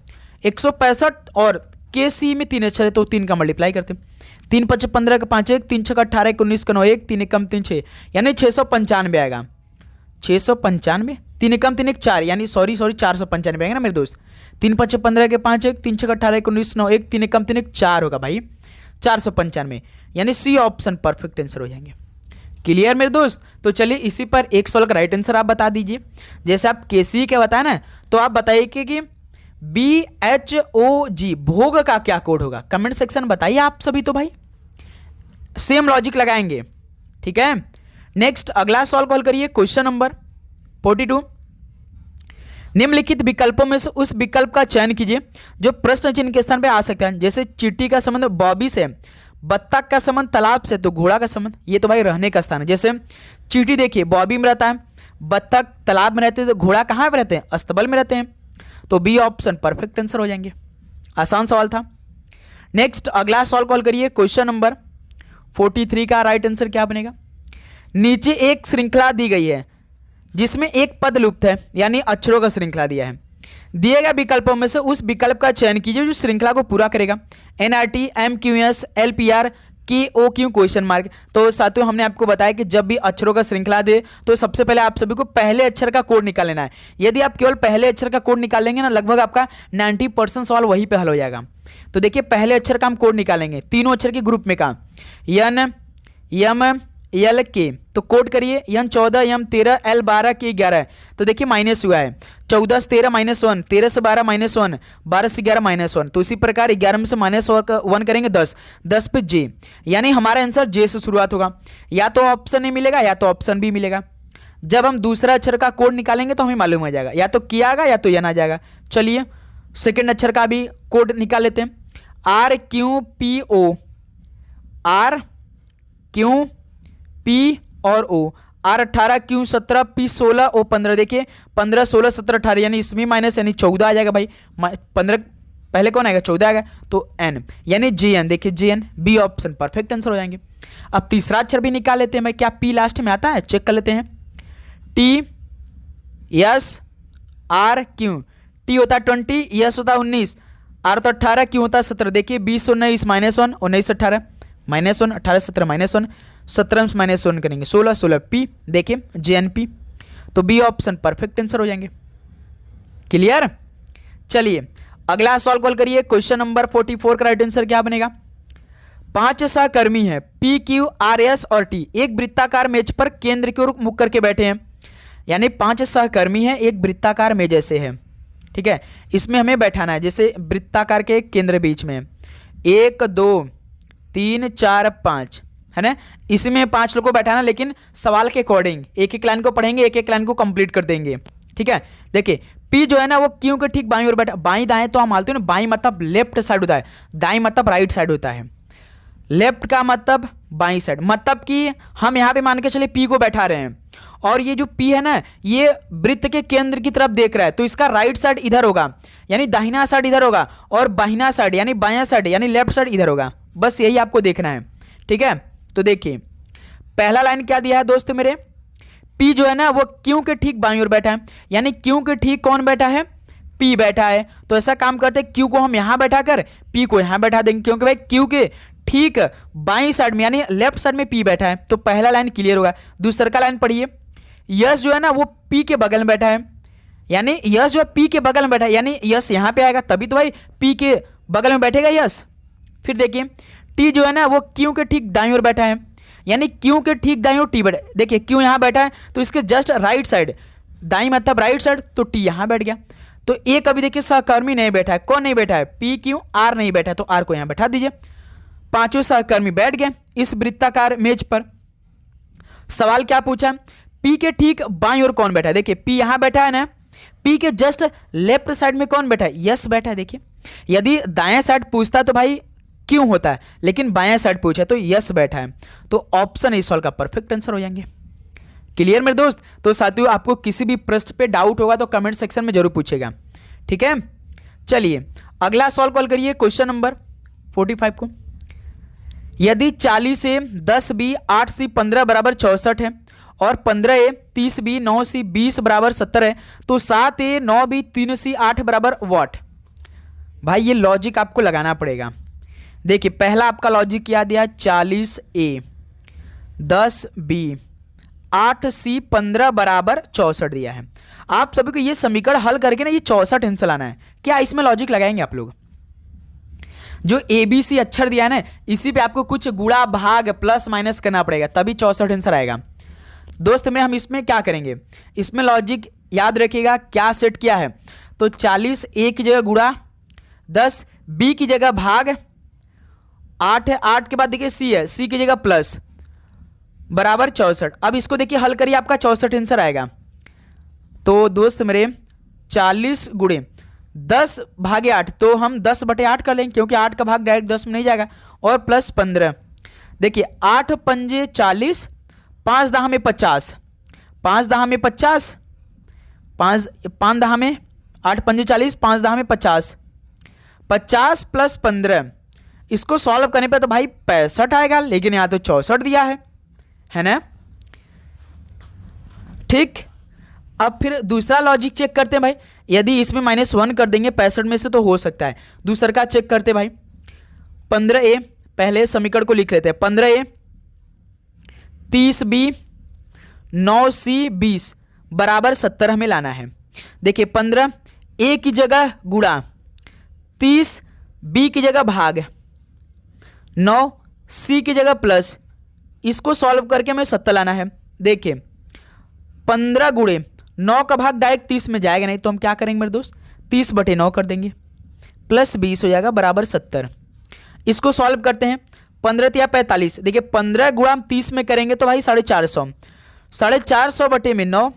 [SPEAKER 1] 165। और KCE में 3 अक्षर है तो 3 का मल्टीप्लाई करते हैं, 3 5 15 का 5 1, 3 6 का 18 1 19 का 9 1, 3 कम 3 6 यानी 695 आएगा। 695, 3 कम 3 1 4 यानी सॉरी 495 आएगा ना मेरे दोस्त। 3 5 15 के 5 1, 3 6 का 18 1 19 9 1, 3 कम 3 1 4 होगा भाई 495, यानी C ऑप्शन परफेक्ट आंसर हो जाएंगे। क्लियर मेरे दोस्त? तो चलिए इसी पर एक सवाल का राइट आंसर आप बता दीजिए। जैसे आप KCE के बताए ना, तो आप बताइए कि BHOG भोग का क्या कोड होगा, कमेंट सेक्शन बताइए आप सभी। तो भाई सेम लॉजिक लगाएंगे, ठीक है। नेक्स्ट अगला सवाल कॉल करिए, क्वेश्चन नंबर 42। निम्नलिखित विकल्पों में से उस विकल्प का चयन कीजिए जो प्रश्न चिन्ह के स्थान पे आ सकता है। जैसे चींटी का संबंध बॉबी से, बत्तख का संबंध तालाब से, तो घोड़ा का संबंध ये तो भाई रहने का स्थान है। जैसे चींटी देखिए बॉबी में रहता है, बत्तख तालाब में रहते हैं, तो घोड़ा कहाँ पे रहते हैं, अस्तबल में रहते हैं। तो B ऑप्शन परफेक्ट आंसर हो जाएंगे। आसान सवाल था। नेक्स्ट अगला सवाल कॉल करिए, क्वेश्चन नंबर 43 का राइट आंसर क्या बनेगा। नीचे एक श्रृंखला दी गई है जिसमें एक पद लुप्त है, यानी अक्षरों का श्रृंखला दिया है। दिए गए विकल्पों में से उस विकल्प का चयन कीजिए जो श्रृंखला को पूरा करेगा। NRT, MQS, LPR, KOQ question mark. तो साथियों हमने आपको बताया कि जब भी अक्षरों का श्रृंखला दे तो सबसे पहले आप सभी को पहले अक्षर का कोड निकाल लेना है। यदि आप केवल पहले अक्षर का कोड निकाल लेंगे ना, लगभग आपका 90% सवाल वहीं पे हल हो जाएगा। तो देखिए पहले अक्षर का हम कोड निकालेंगे, तीनों अक्षर के ग्रुप में का N M L K। तो कोड करिए, N 14, M 13, L 12, K 11। तो देखिए माइनस हुआ है, 14 से 13 -1, 13 से 12 -1, 12 से 11 -1। तो इसी प्रकार 11 में से -1 करेंगे 10, 10 पे J, यानी हमारा आंसर J से शुरुआत होगा। या तो ऑप्शन नहीं मिलेगा या तो ऑप्शन भी मिलेगा। जब हम दूसरा अक्षर का कोड निकालेंगे तो हमें मालूम हो जाएगा, या तो K आएगा या तो N आ जाएगा। चलिए सेकेंड अक्षर का भी कोड निकाल लेते हैं, RQPO, RQP और O, R 18, Q 17, P 16, O 15। देखिए 15 16 17 18 यानी इसमें माइनस यानी 14 आ जाएगा भाई। 15 पहले कौन आएगा, 14 आएगा, तो N यानी JN। देखिए JN, B option perfect answer हो जाएंगे। अब तीसरा अक्षर भी निकाल लेते हैं भाई, क्या P लास्ट में आता है, चेक कर लेते हैं। T S R Q, T होता है 20, S होता है 19, R होता है 18, Q होता है 17। देखिए 20 19 -1, 19 18 -1, 18 17 -1, 17 से -1 करेंगे 16, 16 P। देखिए JNP। तो B ऑप्शन परफेक्ट आंसर हो जाएंगे। क्लियर? चलिए अगला सवाल कॉल करिए, क्वेश्चन नंबर 44 का राइट आंसर क्या बनेगा। 5 सहकर्मी हैं P, Q, R, S और T एक वृत्ताकार मेज पर केंद्र की ओर मुख करके बैठे हैं। यानी 5 सहकर्मी हैं, एक वृत्ताकार मेज ऐसे है, ठीक है। इसमें हमें बैठाना है, जैसे वृत्ताकार के केंद्र बीच में 1 2 3 4 5 है ना। इसमें 5 लोग को बैठाना, लेकिन सवाल के अकॉर्डिंग एक एक लाइन को पढ़ेंगे, एक एक लाइन को कंप्लीट कर देंगे, ठीक है। देखिए P जो है ना वो Q के ठीक बाईं ओर बैठा, बाईं दाएं तो हम मानते हैं ना, बाईं मतलब लेफ्ट साइड होता है, दाईं मतलब राइट साइड होता है। लेफ्ट का मतलब बाईं साइड, मतलब कि हम यहाँ पे मान के चले P को बैठा रहे हैं और ये जो P है ना ये वृत्त के केंद्र की तरफ देख रहा है, तो इसका राइट साइड इधर होगा, यानी दाहिना साइड इधर होगा, और बाहिना साइड यानी बायां साइड यानी लेफ्ट साइड इधर होगा। बस यही आपको देखना है, ठीक है। तो देखिए पहला लाइन क्या दिया है दोस्त मेरे, P जो है ना वो Q के ठीक बाईं ओर बैठा है, यानी Q के ठीक कौन बैठा है, P बैठा है। तो ऐसा काम करते हैं, Q को हम यहां बैठा कर P को यहां बैठा देंगे, क्योंकि भाई Q के ठीक बाईं साइड में यानी लेफ्ट साइड में P बैठा है। तो पहला लाइन क्लियर होगा। दूसरा का लाइन पढ़िए, यस जो है ना वो P के बगल में बैठा है, यानी यस जो है P के बगल में बैठा है, यानी यस यहां पे आएगा तभी तो भाई P के बगल में बैठेगा यस। फिर देखिए T जो है ना वो Q के ठीक दाईं ओर बैठा है, यानी Q के ठीक दाईं ओर T बैठा है। देखिए Q यहां बैठा है तो इसके जस्ट राइट साइड, दाईं मतलब राइट साइड, तो T यहां बैठ गया। तो एक अभी देखिए सहकर्मी नहीं बैठा है, कौन नहीं बैठा है, P Q R नहीं बैठा है, तो R को यहां बैठा दीजिए। पांचों सहकर्मी बैठ गए इस वृत्ताकार मेज पर। सवाल क्या पूछा, P के ठीक बाईं ओर कौन बैठा है। देखिए P यहां बैठा है ना, P के जस्ट लेफ्ट साइड में कौन बैठा है, यस बैठा है। देखिए यदि दाएं साइड पूछता तो भाई क्यों होता है, लेकिन बाएं साइड पूछा तो यस बैठा है। तो ऑप्शन इस सवाल का परफेक्ट आंसर हो जाएंगे। क्लियर मेरे दोस्त। तो साथियों आपको किसी भी प्रश्न पे डाउट होगा तो कमेंट सेक्शन में जरूर पूछेगा, ठीक है। चलिए अगला सॉल्व कॉल करिए क्वेश्चन नंबर 45 को। यदि 40 A 10 B 8 C 15 बराबर 64 है और 15 A 30 B 9 C 20 बराबर 70 है, तो 7 A 9 B 3 C 8 बराबर वाट। भाई ये लॉजिक आपको लगाना पड़ेगा। देखिए पहला आपका लॉजिक क्या दिया, 40 A 10 B 8 C 15 बराबर 64 दिया है। आप सभी को ये समीकरण हल करके ना ये 64 आंसर लाना है। क्या इसमें लॉजिक लगाएंगे आप लोग, जो ABC अक्षर दिया है ना इसी पे आपको कुछ गुणा भाग प्लस माइनस करना पड़ेगा, तभी 64 आंसर आएगा। दोस्त में हम इसमें क्या करेंगे, इसमें लॉजिक याद रखिएगा क्या सेट किया है। तो 40 A की जगह गुणा, 10 B की जगह भाग, 8 है, 8 के बाद देखिए C है, C की जगह प्लस बराबर 64। अब इसको देखिए हल करिए, आपका 64 आंसर आएगा। तो दोस्त मेरे 40 गुणे 10 भागे 8, तो हम 10 बटे 8 कर लेंगे, क्योंकि 8 का भाग डायरेक्ट 10 में नहीं जाएगा, और प्लस 15। देखिए 8 पंजे 40, 5 दहा में 50, 5 दहा में 50, 5 दहा में 8 पंजे 40, 5 दहा में 50, 50 प्लस 15, इसको सॉल्व करने पे तो भाई 65 आएगा, लेकिन यहाँ तो 64 दिया है ना। ठीक, अब फिर दूसरा लॉजिक चेक करते हैं भाई। यदि इसमें -1 कर देंगे 65 में से तो हो सकता है। दूसरा का चेक करते भाई, 15A पहले समीकरण को लिख लेते हैं। 15A 30 B 9 C 20 बराबर 70 हमें लाना है। देखिए 15 A की जगह गुणा, 30 B की जगह भाग, 9 C की जगह प्लस, इसको सॉल्व करके हमें 70 लाना है। देखिए 15 गुणे 9 का भाग डायरेक्ट 30 में जाएगा नहीं, तो हम क्या करेंगे मेरे दोस्त, 30 बटे 9 कर देंगे, प्लस 20 हो जाएगा बराबर 70। इसको सॉल्व करते हैं, 15 या 45। देखिए 15 गुणा 30 में करेंगे तो भाई 450, 450 बटे में 9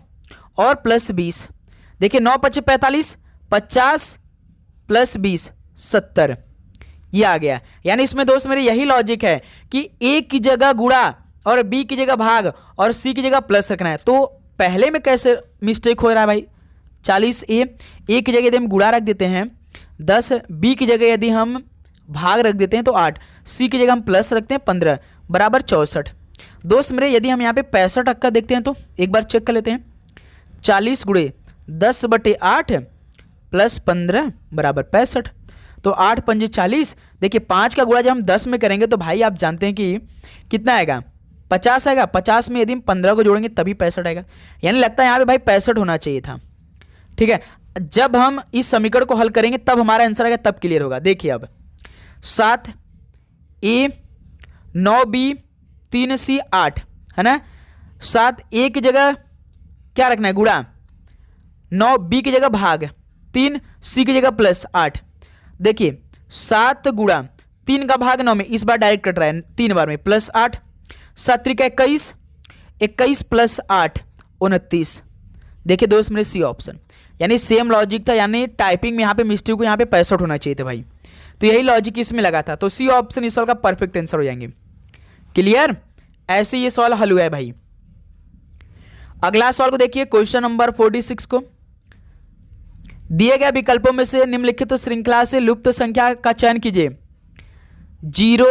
[SPEAKER 1] और प्लस 20। देखिए 9 पचे 45, 50 प्लस 20 70, ये आ गया। यानी इसमें दोस्त मेरे यही लॉजिक है कि A की जगह गुणा और B की जगह भाग और C की जगह प्लस रखना है। तो पहले में कैसे मिस्टेक हो रहा है भाई, 40A की जगह यदि हम गुणा रख देते हैं 10, B की जगह यदि हम भाग रख देते हैं तो 8, C की जगह हम प्लस रखते हैं 15 बराबर 64। दोस्त मेरे यदि हम यहाँ पे 65 अक्का देखते हैं तो एक बार चेक कर लेते हैं, 40 गुणे 10 बटे 8 प्लस 15 बराबर 65। तो 8 पंजे 40, देखिए 5 का गुणा जब हम 10 में करेंगे तो भाई आप जानते हैं कि कितना आएगा, 50 आएगा। 50 में यदि हम 15 को जोड़ेंगे तभी 65 आएगा। यानी लगता है यहाँ पे भाई 65 होना चाहिए था। ठीक है, जब हम इस समीकरण को हल करेंगे तब हमारा आंसर आएगा, तब क्लियर होगा। देखिए अब 7A 9B 3C 8 है ना, 7A की जगह क्या रखना है गुणा, 9B की जगह भाग, 3C की जगह प्लस 8। देखिए 7 गुणा 3 का भाग 9 में, इस बार डायरेक्ट कट रहा है 3 बार में, प्लस 8, 7 त्रिका 21, 21 प्लस 8 29। देखिए दोस्त मेरे सी ऑप्शन, यानी सेम लॉजिक था, यानी टाइपिंग में यहाँ पे मिस्टेक को यहाँ पे 65 होना चाहिए था भाई। तो यही लॉजिक इसमें लगा था, तो सी ऑप्शन इस सवाल का परफेक्ट आंसर हो जाएंगे। क्लियर, ऐसे ये सवाल हल हुआ है भाई। अगला सवाल को देखिए क्वेश्चन नंबर 46 को। दिए गए विकल्पों में से निम्नलिखित श्रृंखला से लुप्त संख्या का चयन कीजिए। 0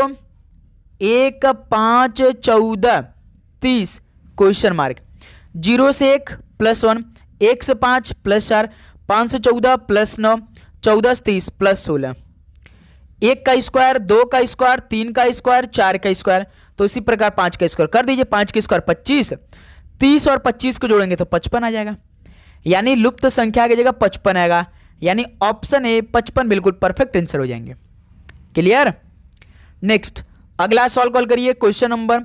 [SPEAKER 1] 1 5 14 30 क्वेश्चन मार्क। 0 से 1 प्लस 1, 1 से 5 प्लस 4, 5 से 14 प्लस 9, 14 से 30 प्लस 16, 1 का स्क्वायर, 2 का स्क्वायर, 3 का स्क्वायर, 4 का स्क्वायर, तो इसी प्रकार 5 का स्क्वायर कर दीजिए। 5 का स्क्वायर 25, 30 और 25 को जोड़ेंगे तो 55 आ जाएगा, यानी लुप्त संख्या की जगह 55 आएगा, यानी ऑप्शन ए 55 बिल्कुल परफेक्ट आंसर हो जाएंगे। क्लियर। नेक्स्ट अगला सॉल्व कॉल करिए। क्वेश्चन नंबर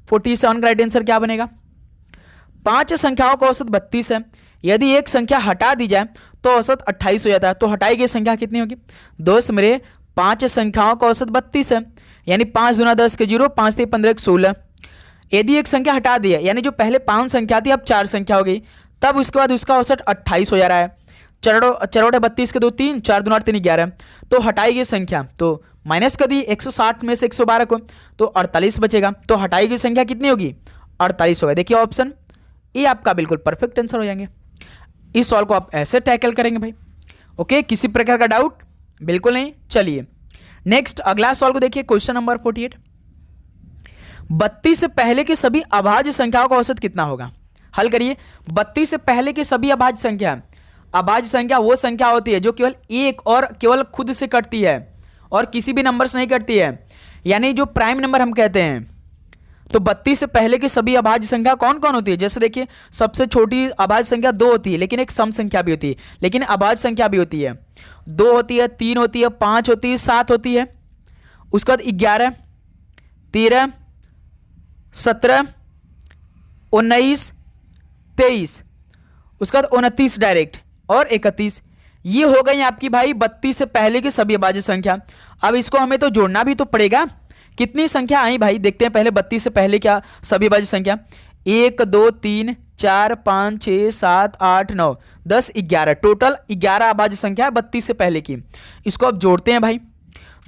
[SPEAKER 1] 47 का राइट आंसर क्या बनेगा? 5 संख्याओं का औसत 32 है, यदि एक संख्या हटा दी जाए तो औसत 28 हो जाता है, तो हटाई गई संख्या कितनी होगी? दोस्त मेरे 5 संख्याओं का औसत 32 है, यानी 5 दूना 10 के 0, 5 3 15 16। यदि एक संख्या हटा दी है, यानी जो पहले 5 संख्या थी अब 4 संख्या हो गई, तब उसके बाद उसका औसत 28 हो जा रहा है। चरोड़ 32 के 2 3, 4 दूना 3 11, तो हटाई गई संख्या तो माइनस कर दी 160 में से 112 को, तो 48 बचेगा, तो हटाई गई संख्या कितनी होगी? 48 होगा। देखिए ऑप्शन ये आपका बिल्कुल परफेक्ट आंसर हो जाएंगे। इस सॉल्व को आप ऐसे टैकल करेंगे भाई। ओके, किसी प्रकार का डाउट? बिल्कुल नहीं। चलिए नेक्स्ट अगला सॉल्व को देखिए। क्वेश्चन नंबर 48, 32 से पहले की सभी अभाज्य संख्याओं का औसत कितना होगा? हल करिए। 32 से पहले की सभी अभाज्य संख्या वो संख्या होती है जो केवल एक और केवल खुद से कटती है और किसी भी नंबर से नहीं कटती है, यानी जो प्राइम नंबर हम कहते हैं। तो 32 से पहले की सभी अभाज्य संख्या कौन कौन होती है? जैसे देखिए सबसे छोटी अभाज्य संख्या 2 होती है, लेकिन एक सम संख्या भी होती है, लेकिन अभाज्य संख्या भी होती है। 2 होती है, 3 होती है, 5 होती है, 7 होती है। उसके बाद 11, 13, 17, 19, 23, उसके बाद 29 डायरेक्ट और 31। ये हो गई आपकी भाई 32 से पहले की सभी अभाज्य संख्या। अब इसको हमें तो जोड़ना भी तो पड़ेगा। कितनी संख्या आई भाई? देखते हैं पहले 32 से पहले क्या सभी अभाज्य संख्या। 1 2 3 4 5 6 7 8 9 10 11, टोटल 11 अभाज्य संख्या है 32 से पहले की। इसको अब जोड़ते हैं भाई।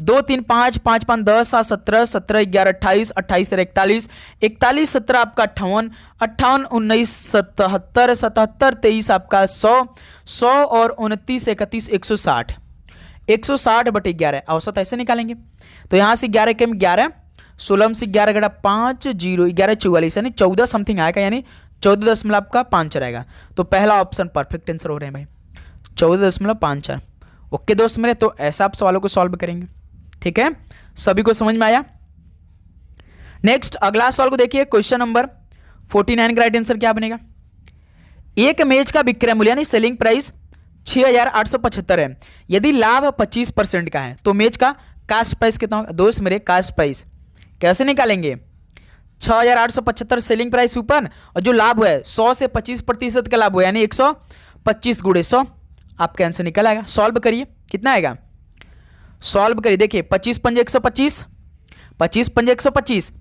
[SPEAKER 1] 2 3 5 5 5 10 7 17 17 11 28 28 41, 41 17 आपका 58 58 19 77 77 23 आपका 100 100 और 29 31 160 160 बटे 11 औसत ऐसे निकालेंगे। तो यहाँ से 11 के 11, 16 से 11 घटा 5 0 11 44, यानी 14 समथिंग आएगा, यानी 14.54 रहेगा। तो पहला ऑप्शन परफेक्ट आंसर हो रहे हैं भाई, 14.54। ओके दोस्त मेरे, तो ऐसा आप सवालों को सॉल्व करेंगे। ठीक है, सभी को समझ में आया? नेक्स्ट अगला सवाल को देखिए। क्वेश्चन नंबर 49 का राइट आंसर क्या बनेगा? एक मेज का विक्रय मूल्य यानी सेलिंग प्राइस 6875 है, यदि लाभ 25% का है तो मेज का कास्ट प्राइस कितना होगा? दोस्त मेरे कास्ट प्राइस कैसे निकालेंगे? 6875 सेलिंग प्राइस ऊपर और जो लाभ हुआ है 100 से 25% का लाभ हुआ, यानी 125 गुणे 100, आपका आंसर निकल आएगा। सॉल्व करिए, कितना आएगा? सॉल्व करिए। देखिए 25 पंजे 125, 25 पंजे 125,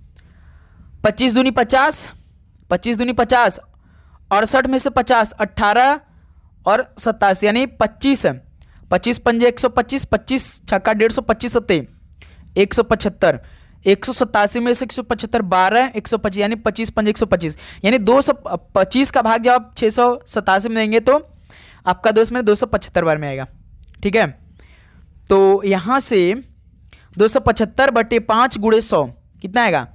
[SPEAKER 1] 25 दूनी 50, 25 दूनी 50, 68 में से 50, 18 और 87, यानी 25 है। 25 पंजे 125, 25 छक्का 150, 25 सत्ते 175, 187 में से 175 12, 125, यानी 25 पंजे 125, यानी 225 का भाग जब आप 687 में देंगे तो आपका दोस्त में 275 बार में आएगा। ठीक है, तो यहाँ से 275 बटे 5 गुणे 100 कितना आएगा?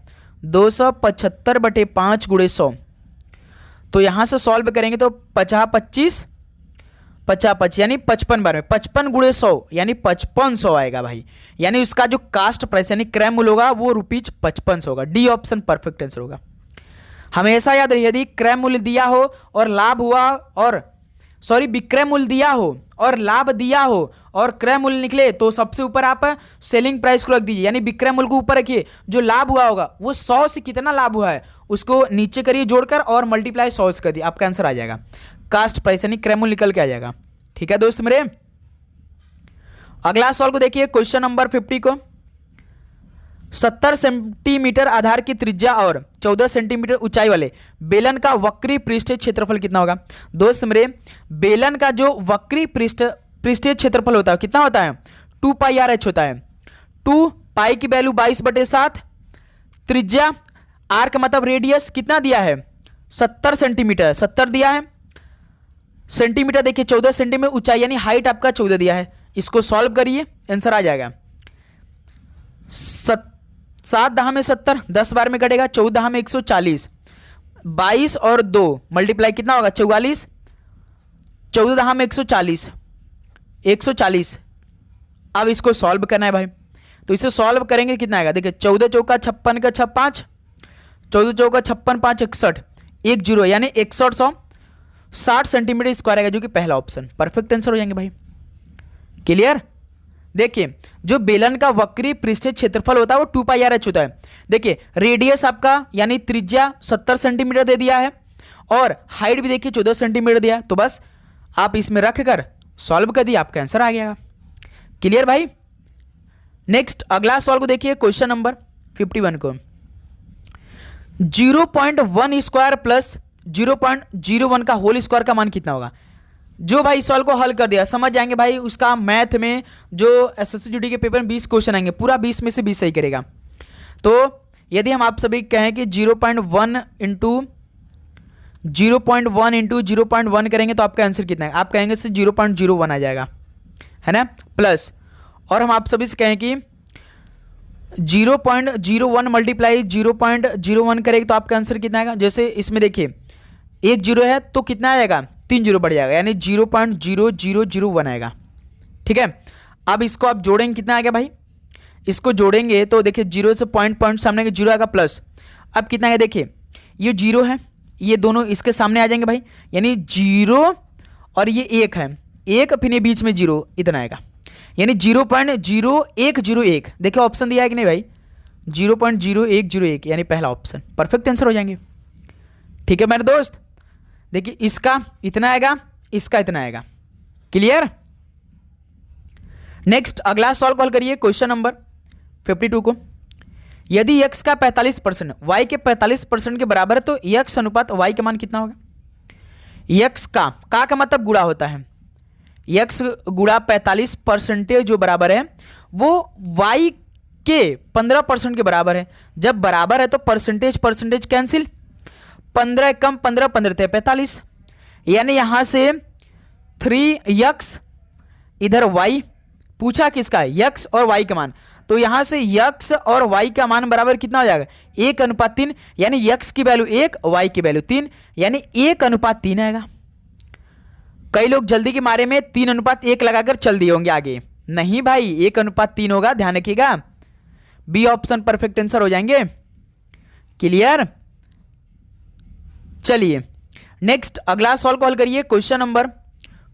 [SPEAKER 1] 275 बटे 5 गुणे 100। तो यहाँ से सॉल्व करेंगे तो 50 25 50 25, यानी 55 बार में 55 गुणे 100, यानी 5500 आएगा भाई। यानी उसका जो कास्ट प्राइस यानी क्रय मूल्य होगा वो ₹5500 होगा। डी ऑप्शन परफेक्ट आंसर होगा। हमेशा याद रखिए, यदि क्रय मूल्य दिया हो और लाभ हुआ और विक्रय मूल्य दिया हो और लाभ दिया हो और क्रय मूल्य निकले तो सबसे ऊपर आप सेलिंग प्राइस को रख दीजिए, यानी विक्रय मूल्य को ऊपर रखिए। जो लाभ हुआ होगा वो 100 से कितना लाभ हुआ है उसको नीचे करिए जोड़कर और मल्टीप्लाई 100 से कर दिए, आपका आंसर आ जाएगा। कास्ट प्राइस यानी क्रय मूल्य निकल के आ जाएगा। ठीक है दोस्त मेरे, अगला सवाल को देखिए। क्वेश्चन नंबर 50 को 70 सेंटीमीटर आधार की त्रिज्या और 14 सेंटीमीटर ऊंचाई वाले बेलन का वक्री पृष्ठीय क्षेत्रफल कितना होगा? दोस्त मेरे, बेलन का जो वक्री पृष्ठीय क्षेत्रफल होता है कितना होता है? 2 पाई आर एच होता है। 2 पाई की वैल्यू 22/7, त्रिज्या आर का मतलब रेडियस कितना दिया है? 70 सेंटीमीटर, 70 दिया है। सेंटीमीटर देखिए 14 सेंटीमीटर ऊंचाई, यानी हाइट आपका 14 दिया है। इसको सॉल्व करिए, आंसर आ जाएगा। 7 10 में 70, 10 बार में कटेगा, 14 में 140, 22 और 2 मल्टीप्लाई कितना होगा 44, 14 दहा में 140, 140। अब इसको सॉल्व करना है भाई, तो इसे सॉल्व करेंगे कितना आएगा, देखिए 14 चौका 56 का 6 5, 14 चौका 56 5 61, 1 जीरो यानी 160 सेंटीमीटर स्क्वायर आएगा, जो कि पहला ऑप्शन परफेक्ट आंसर हो जाएंगे भाई। क्लियर। देखिए जो बेलन का वक्री पृष्ठीय क्षेत्रफल होता है वो 2 पाई आर एच होता है। देखिए रेडियस आपका यानी त्रिज्या 70 सेंटीमीटर दे दिया है और हाइट भी देखिए 14 सेंटीमीटर दिया है, तो बस आप इसमें रखकर सॉल्व कर दिए, आपका आंसर आ गया। क्लियर भाई। नेक्स्ट अगला सॉल्व को देखिए, क्वेश्चन नंबर 51 को 0.1 स्क्वायर प्लस 0.01 का होल स्क्वायर का मान कितना होगा। जो भाई सॉल्व को हल कर दिया समझ जाएंगे भाई, उसका मैथ में जो एसएससी जीडी के पेपर में 20 क्वेश्चन आएंगे, पूरा 20 में से 20 सही करेगा। तो यदि हम आप सभी कहें कि 0.1 इंटू 0.1 करेंगे तो आपका आंसर कितना है, आप कहेंगे से 0.01 आ जाएगा, है ना, प्लस। और हम आप सभी से कहें कि 0.01 मल्टीप्लाई 0.01 करेंगे तो आपका आंसर कितना आएगा। जैसे इसमें देखिए 1 जीरो है तो कितना आएगा, 3 जीरो बढ़ जाएगा, यानी 0.0001 आएगा। ठीक है, अब इसको आप जोड़ेंगे कितना आएगा भाई, इसको जोड़ेंगे तो देखिए 0 से पॉइंट सामने के 0 आएगा प्लस। अब कितना आएगा, देखिए ये 0 है, ये दोनों इसके सामने आ जाएंगे भाई, यानी 0 और ये 1 है, 1 फिर ये बीच में 0, इतना आएगा, यानी 0.0101। देखिए ऑप्शन दिया है कि नहीं भाई, 0.0101 यानी पहला ऑप्शन परफेक्ट आंसर हो जाएंगे। ठीक है मेरे दोस्त, देखिए इसका इतना आएगा, इसका इतना आएगा। क्लियर। नेक्स्ट अगला सॉल्व कॉल करिए, क्वेश्चन नंबर 52 को। यदि x का 45% y के 45% के बराबर है तो x अनुपात y का मान कितना होगा। x का मतलब गुणा होता है, x गुणा 45% जो बराबर है वो y के 15% के बराबर है। जब बराबर है तो परसेंटेज कैंसिल, 15 कम 15 15 थे 45, यानी यहां से 3x इधर y पूछा किसका, x और y का मान, तो यहां से x और y का मान बराबर कितना हो जाएगा 1:3, यानी x की वैल्यू 1 y की वैल्यू 3, यानी 1:3 आएगा। कई लोग जल्दी के मारे में 3:1 लगाकर चल दिए होंगे आगे, नहीं भाई 1:3 होगा, ध्यान रखिएगा, बी ऑप्शन परफेक्ट आंसर हो जाएंगे। क्लियर। चलिए नेक्स्ट अगला सॉल्व कॉल करिए, क्वेश्चन नंबर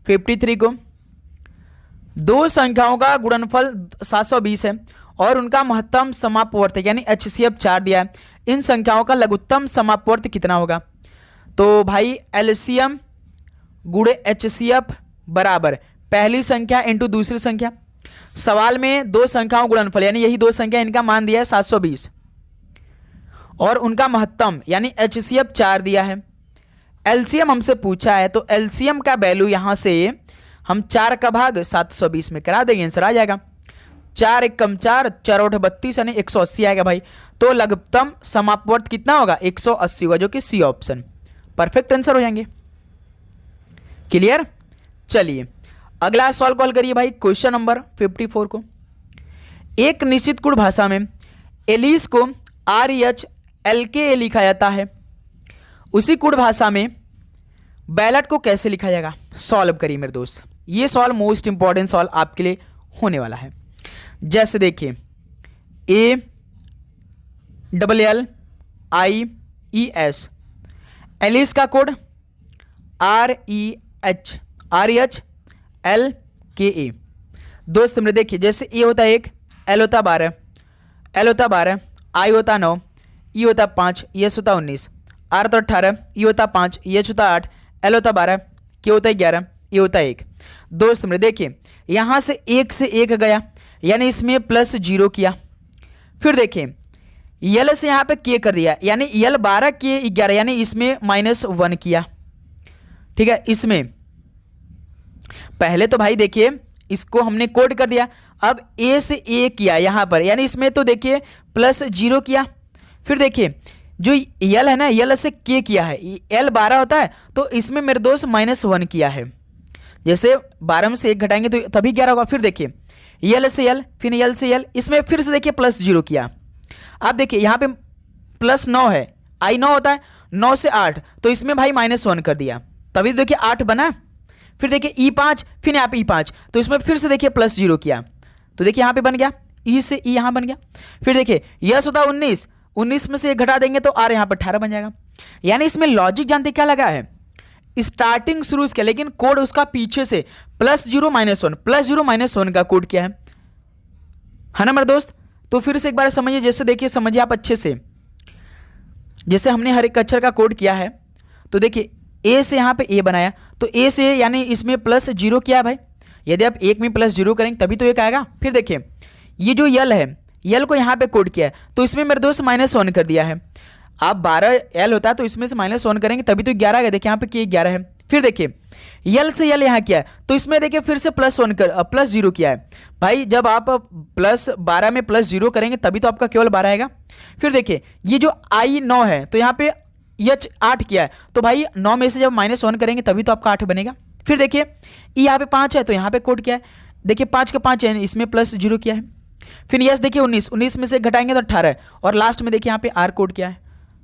[SPEAKER 1] 53 को। दो संख्याओं का गुणनफल 720 है और उनका महत्तम समापवर्त यानी HCF 4 दिया है, इन संख्याओं का लघुत्तम समापवर्त कितना होगा। तो भाई LCM गुणे HCF बराबर पहली संख्या इंटू दूसरी संख्या। सवाल में दो संख्याओं गुणनफल यानी यही दो संख्या, इनका मान दिया है 720 और उनका महत्तम यानी HCF 4 दिया है। LCM हमसे पूछा है तो LCM का वैल्यू यहां से हम 4 का भाग 720 में करा देंगे, आंसर आ जाएगा 4 1 कम 4 4 8 32 यानी 180 आएगा भाई। तो लघुत्तम समापवर्त कितना होगा 180 होगा, जो कि सी ऑप्शन परफेक्ट आंसर हो जाएंगे। क्लियर। चलिए अगला सॉल्व कॉल करिए भाई, क्वेश्चन नंबर 54 को। एक निश्चित गुण भाषा में एलिस को REHLKA लिखा जाता है, उसी गुण भाषा में बैलेट को कैसे लिखा जाएगा। सॉल्व करिए मेरे दोस्त, ये सॉल्व मोस्ट इंपॉर्टेंट सॉल्व आपके लिए होने वाला है। जैसे देखिए ALLIES, एलिस का कोड REHLKA। दोस्त मेरे देखिए जैसे ए होता है 1, L होता 12, L होता 12, I होता 9, E होता 5, S होता 19, R होता 18, E होता 5, H होता 8, L होता 12, K होता 11, E होता 1। दोस्त मेरे देखिए यहां से 1 से 1 गया यानी इसमें +0 किया, फिर देखिए L से यहां पे K कर दिया यानी L 12 K 11 यानी इसमें -1 किया। ठीक है, इसमें पहले तो भाई देखिए इसको हमने कोड कर दिया, अब A से A किया यहां पर यानी इसमें तो देखिए +0 किया, फिर देखिए जो L है ना L से K किया है, L 12 होता है तो इसमें मेरे दोस्त -1 किया है, जैसे 12 में से 1 घटाएंगे तो तभी 11 होगा। फिर देखिए L से L फिर L से L, इसमें फिर से देखिए +0 किया। अब देखिए यहाँ पे +9 है, I 9 होता है, 9 से 8, तो इसमें भाई -1 कर दिया, तभी तो देखिए 8 बना। फिर देखिए E5, फिर यहाँ पे E5, तो इसमें फिर से देखिए +0 किया, तो देखिए यहाँ पे बन गया E से E यहाँ बन गया। फिर देखिए यस होता 19, 19 में से एक घटा देंगे तो R यहाँ पर 18 बन जाएगा। यानी इसमें लॉजिक जानते क्या लगा है, स्टार्टिंग शुरू किया लेकिन कोड उसका पीछे से +0 -1 +0 -1 का कोड किया है ना मेरे दोस्त। तो फिर से एक बार समझिए, जैसे देखिए समझिए आप अच्छे से, जैसे हमने हर एक अक्षर का कोड किया है, तो देखिए ए से यहाँ पे ए बनाया, तो ए से यानी इसमें +0 किया है भाई। यदि आप एक में +0 करेंगे तभी तो एक आएगा। फिर देखिए ये जो यल है, यल को यहाँ पे कोड किया है, तो इसमें मेरे दोस्त -1 कर दिया है। आप 12 एल होता है तो इसमें से -1 करेंगे तभी तो 11 आएगा। देखिए यहाँ पे कि 11 है। फिर देखिए यल से यल यहाँ किया है, तो इसमें देखिए फिर से +0 किया है भाई। जब आप +12 में +0 करेंगे तभी तो आपका केवल 12 आएगा। फिर देखिए ये जो I 9 है, तो यहाँ पे H 8 किया है, तो भाई 9 में से जब -1 करेंगे तभी तो आपका 8 बनेगा। फिर देखिए यहाँ पे 5 है, तो यहाँ पे कोड किया है, देखिए 5 का 5 है, इसमें +0 किया है। फिर यस देखिए 19 में से घटाएंगे तो 18 है, और लास्ट में देखिए यहाँ पे R कोड किया है।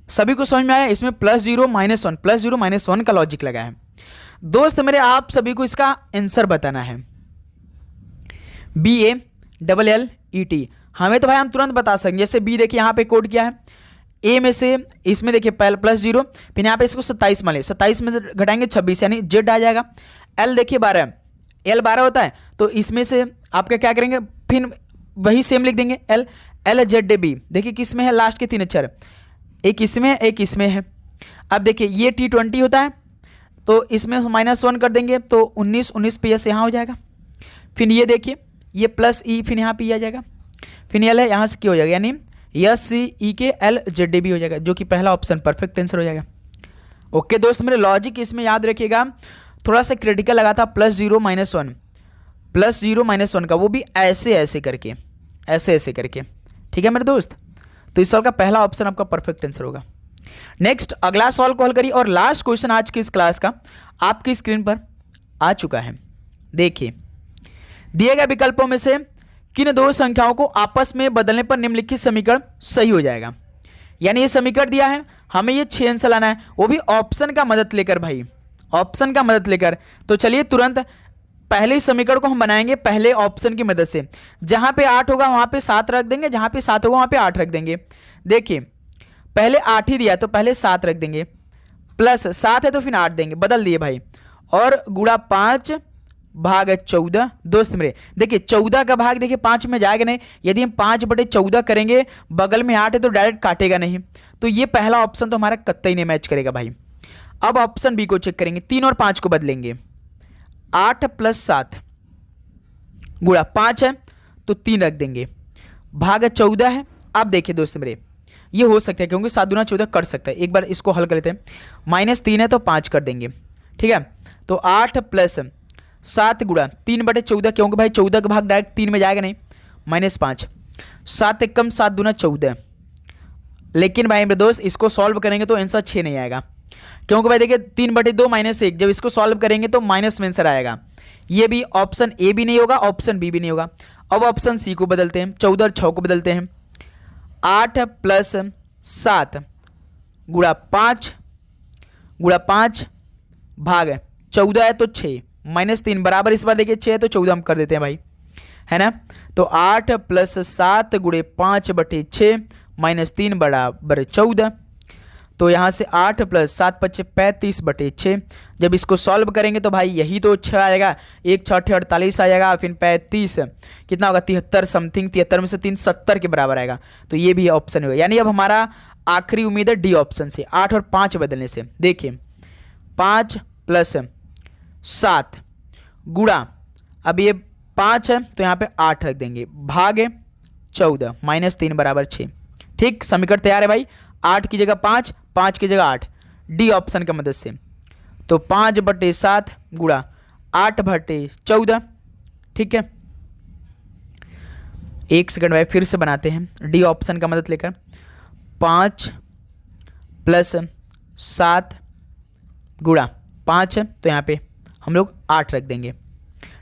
[SPEAKER 1] सभी को समझ में आया, इसमें +0 -1 का लॉजिक लगा है। दोस्त मेरे आप सभी को इसका आंसर बताना है, BALLET। हमें तो भाई हम तुरंत बता सकेंगे, जैसे बी देखिए यहाँ पे कोड किया है, ए में से इसमें देखिए पहले +0, फिर यहाँ पे इसको 27 मान ले, 27 में से घटाएंगे 26 यानी जेड आ जाएगा। एल देखिए 12, एल 12 होता है, तो इसमें से आपका क्या करेंगे, फिर वही सेम लिख देंगे LZB। देखिए किस में है, लास्ट के 3 अक्षर, एक इसमें एक इसमें है। अब देखिए ये T20 होता है, तो इसमें -1 कर देंगे तो 19 पे यस यहाँ हो जाएगा। फिर ये देखिए ये +E, फिर यहाँ पे ये आ जाएगा, फिर ये यहाँ से क्या हो जाएगा, यानी SCEKLZB हो जाएगा, जो कि पहला ऑप्शन परफेक्ट आंसर हो जाएगा। ओके दोस्त मेरे लॉजिक इसमें याद रखिएगा, थोड़ा सा क्रिटिकल लगा था, +0 -1 का, वो भी ऐसे करके, ऐसे करके। ठीक है मेरे दोस्त, तो इस सवाल का पहला ऑप्शन आपका परफेक्ट आंसर होगा। नेक्स्ट अगला सवाल को हल करिए, और लास्ट क्वेश्चन आज की इस क्लास का आपकी स्क्रीन पर आ चुका है। देखिए दिए गए विकल्पों में से किन दो संख्याओं को आपस में बदलने पर निम्नलिखित समीकरण सही हो जाएगा। यानी ये समीकरण दिया है, हमें ये 6 आंसर लाना है, वो भी ऑप्शन का मदद लेकर भाई, ऑप्शन का मदद लेकर। तो चलिए तुरंत पहले समीकरण को हम बनाएंगे पहले ऑप्शन की मदद से। जहां पे 8 होगा वहां पे 7 रख देंगे, जहां पे 7 होगा वहां पे 8 रख देंगे। देखिए पहले 8 ही दिया तो पहले 7 रख देंगे, +7 है तो फिर 8 देंगे, बदल दिए भाई, और गुणा 5 भाग 14। दोस्त मेरे देखिए 14 का भाग देखिए 5 में जाएगा नहीं, यदि हम 5/14 करेंगे, बगल में 8 है तो डायरेक्ट काटेगा नहीं, तो ये पहला ऑप्शन तो हमारा कतई नहीं मैच करेगा भाई। अब ऑप्शन बी को चेक करेंगे, 3 और 5 को बदलेंगे, 8 + 7 गुणा 5 है तो 3 रख देंगे, भाग 14 है। अब देखिए दोस्त मेरे ये हो सकता है क्योंकि 7 दूना 14 कर सकता है, एक बार इसको हल कर लेते हैं। -3 है तो 5 कर देंगे, ठीक है, तो 8 + 7 गुणा 3/14, क्योंकि भाई 14 का भाग डायरेक्ट 3 में जाएगा नहीं, -5, 7 एकम 7 दूना 14। लेकिन भाई मेरे दोस्त इसको सॉल्व करेंगे तो आंसर 6 नहीं आएगा, क्योंकि भाई देखिए 3/2 -1, जब इसको सॉल्व करेंगे तो माइनस में आंसर आएगा। ये भी ऑप्शन ए भी नहीं होगा, ऑप्शन बी भी नहीं होगा। अब ऑप्शन सी को बदलते हैं, 14 और 6 को बदलते हैं, 8 + 7 गुणा 5 भाग 14 है तो 6, -3 बराबर, इस बार देखिए 6 है तो 14 हम कर देते हैं भाई, है ना। तो 8 + 7 गुणे 5/6 -3 बराबर 14। तो यहाँ से 8 + 7 = 35/6। जब इसको सॉल्व करेंगे तो भाई यही तो 6 आएगा, 1 6 48 आ जाएगा, फिर 35 कितना होगा, 73 समथिंग, 73 में से 3 70 के बराबर आएगा। तो ये भी ऑप्शन होगा, यानी अब हमारा आखिरी उम्मीद है डी ऑप्शन से, 8 और 5 बदलने से। देखिए 5 + 7 गुणा, अब ये 5 है तो यहाँ पे 8 रख देंगे, भाग 14 -3 बराबर 6। ठीक, समीकरण तैयार है भाई, 8 की जगह 5, 5 की जगह 8, डी ऑप्शन की मदद से। तो 5/7 गुणा 8/14, ठीक है। एक सेकंड भाई फिर से बनाते हैं डी ऑप्शन का मदद लेकर, 5 + 7 गुणा 5 है तो यहाँ पे हम लोग 8 रख देंगे,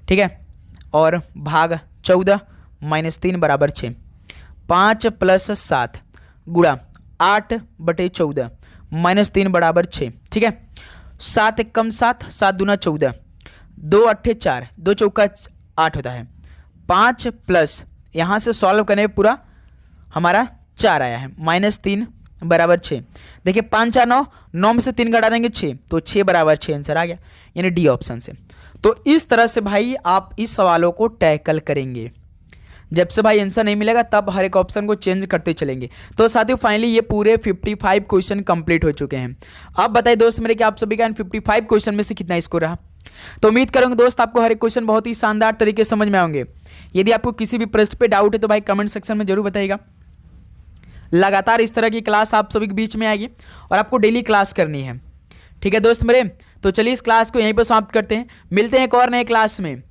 [SPEAKER 1] ठीक है, और भाग 14 -3 बराबर 6। 5 + 7 गुणा 8/14 -3 बराबर 6। ठीक है, 7 एकम 7, 7 दूना 14, 2 अट्ठे 4, 2 चौका 8 होता है। 5 प्लस यहाँ से सॉल्व करने पे पूरा हमारा 4 आया है, -3 बराबर 6। देखिए 5 4 9, 9 में से 3 घटा देंगे 6, तो 6 बराबर 6 आंसर आ गया, यानी डी ऑप्शन से। तो इस तरह से भाई आप इस सवालों को टैकल करेंगे। जब से भाई आंसर नहीं मिलेगा तब हर एक ऑप्शन को चेंज करते चलेंगे। तो साथियों फाइनली ये पूरे 55 क्वेश्चन कंप्लीट हो चुके हैं। अब बताइए दोस्त मेरे कि आप सभी का इन 55 क्वेश्चन में से कितना स्कोर रहा। तो उम्मीद करूंगा दोस्त आपको हर एक क्वेश्चन बहुत ही शानदार तरीके से समझ में आएंगे। यदि आपको किसी भी प्रश्न पे डाउट है तो भाई कमेंट सेक्शन में जरूर बताइएगा। लगातार इस तरह की क्लास आप सभी के बीच में आएगी और आपको डेली क्लास करनी है। ठीक है दोस्त मेरे, तो चलिए इस क्लास को यहीं पर समाप्त करते हैं। मिलते हैं एक और नए क्लास में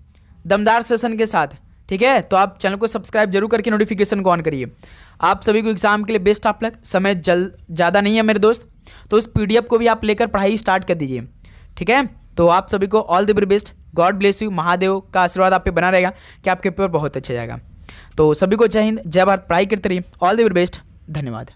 [SPEAKER 1] दमदार सेशन के साथ। ठीक है, तो आप चैनल को सब्सक्राइब जरूर करके नोटिफिकेशन को ऑन करिए। आप सभी को एग्जाम के लिए बेस्ट ऑफ लक। समय ज़्यादा नहीं है मेरे दोस्त, तो इस PDF को भी आप लेकर पढ़ाई स्टार्ट कर दीजिए। ठीक है, तो आप सभी को all the very best. God bless you. Mahadev का आशीर्वाद आप पे बना रहेगा कि आपके पेपर बहुत अच्छा जाएगा। तो सभी को जय हिंद, जय भारत। पढ़ाई करते रहिए। All the very best. धन्यवाद।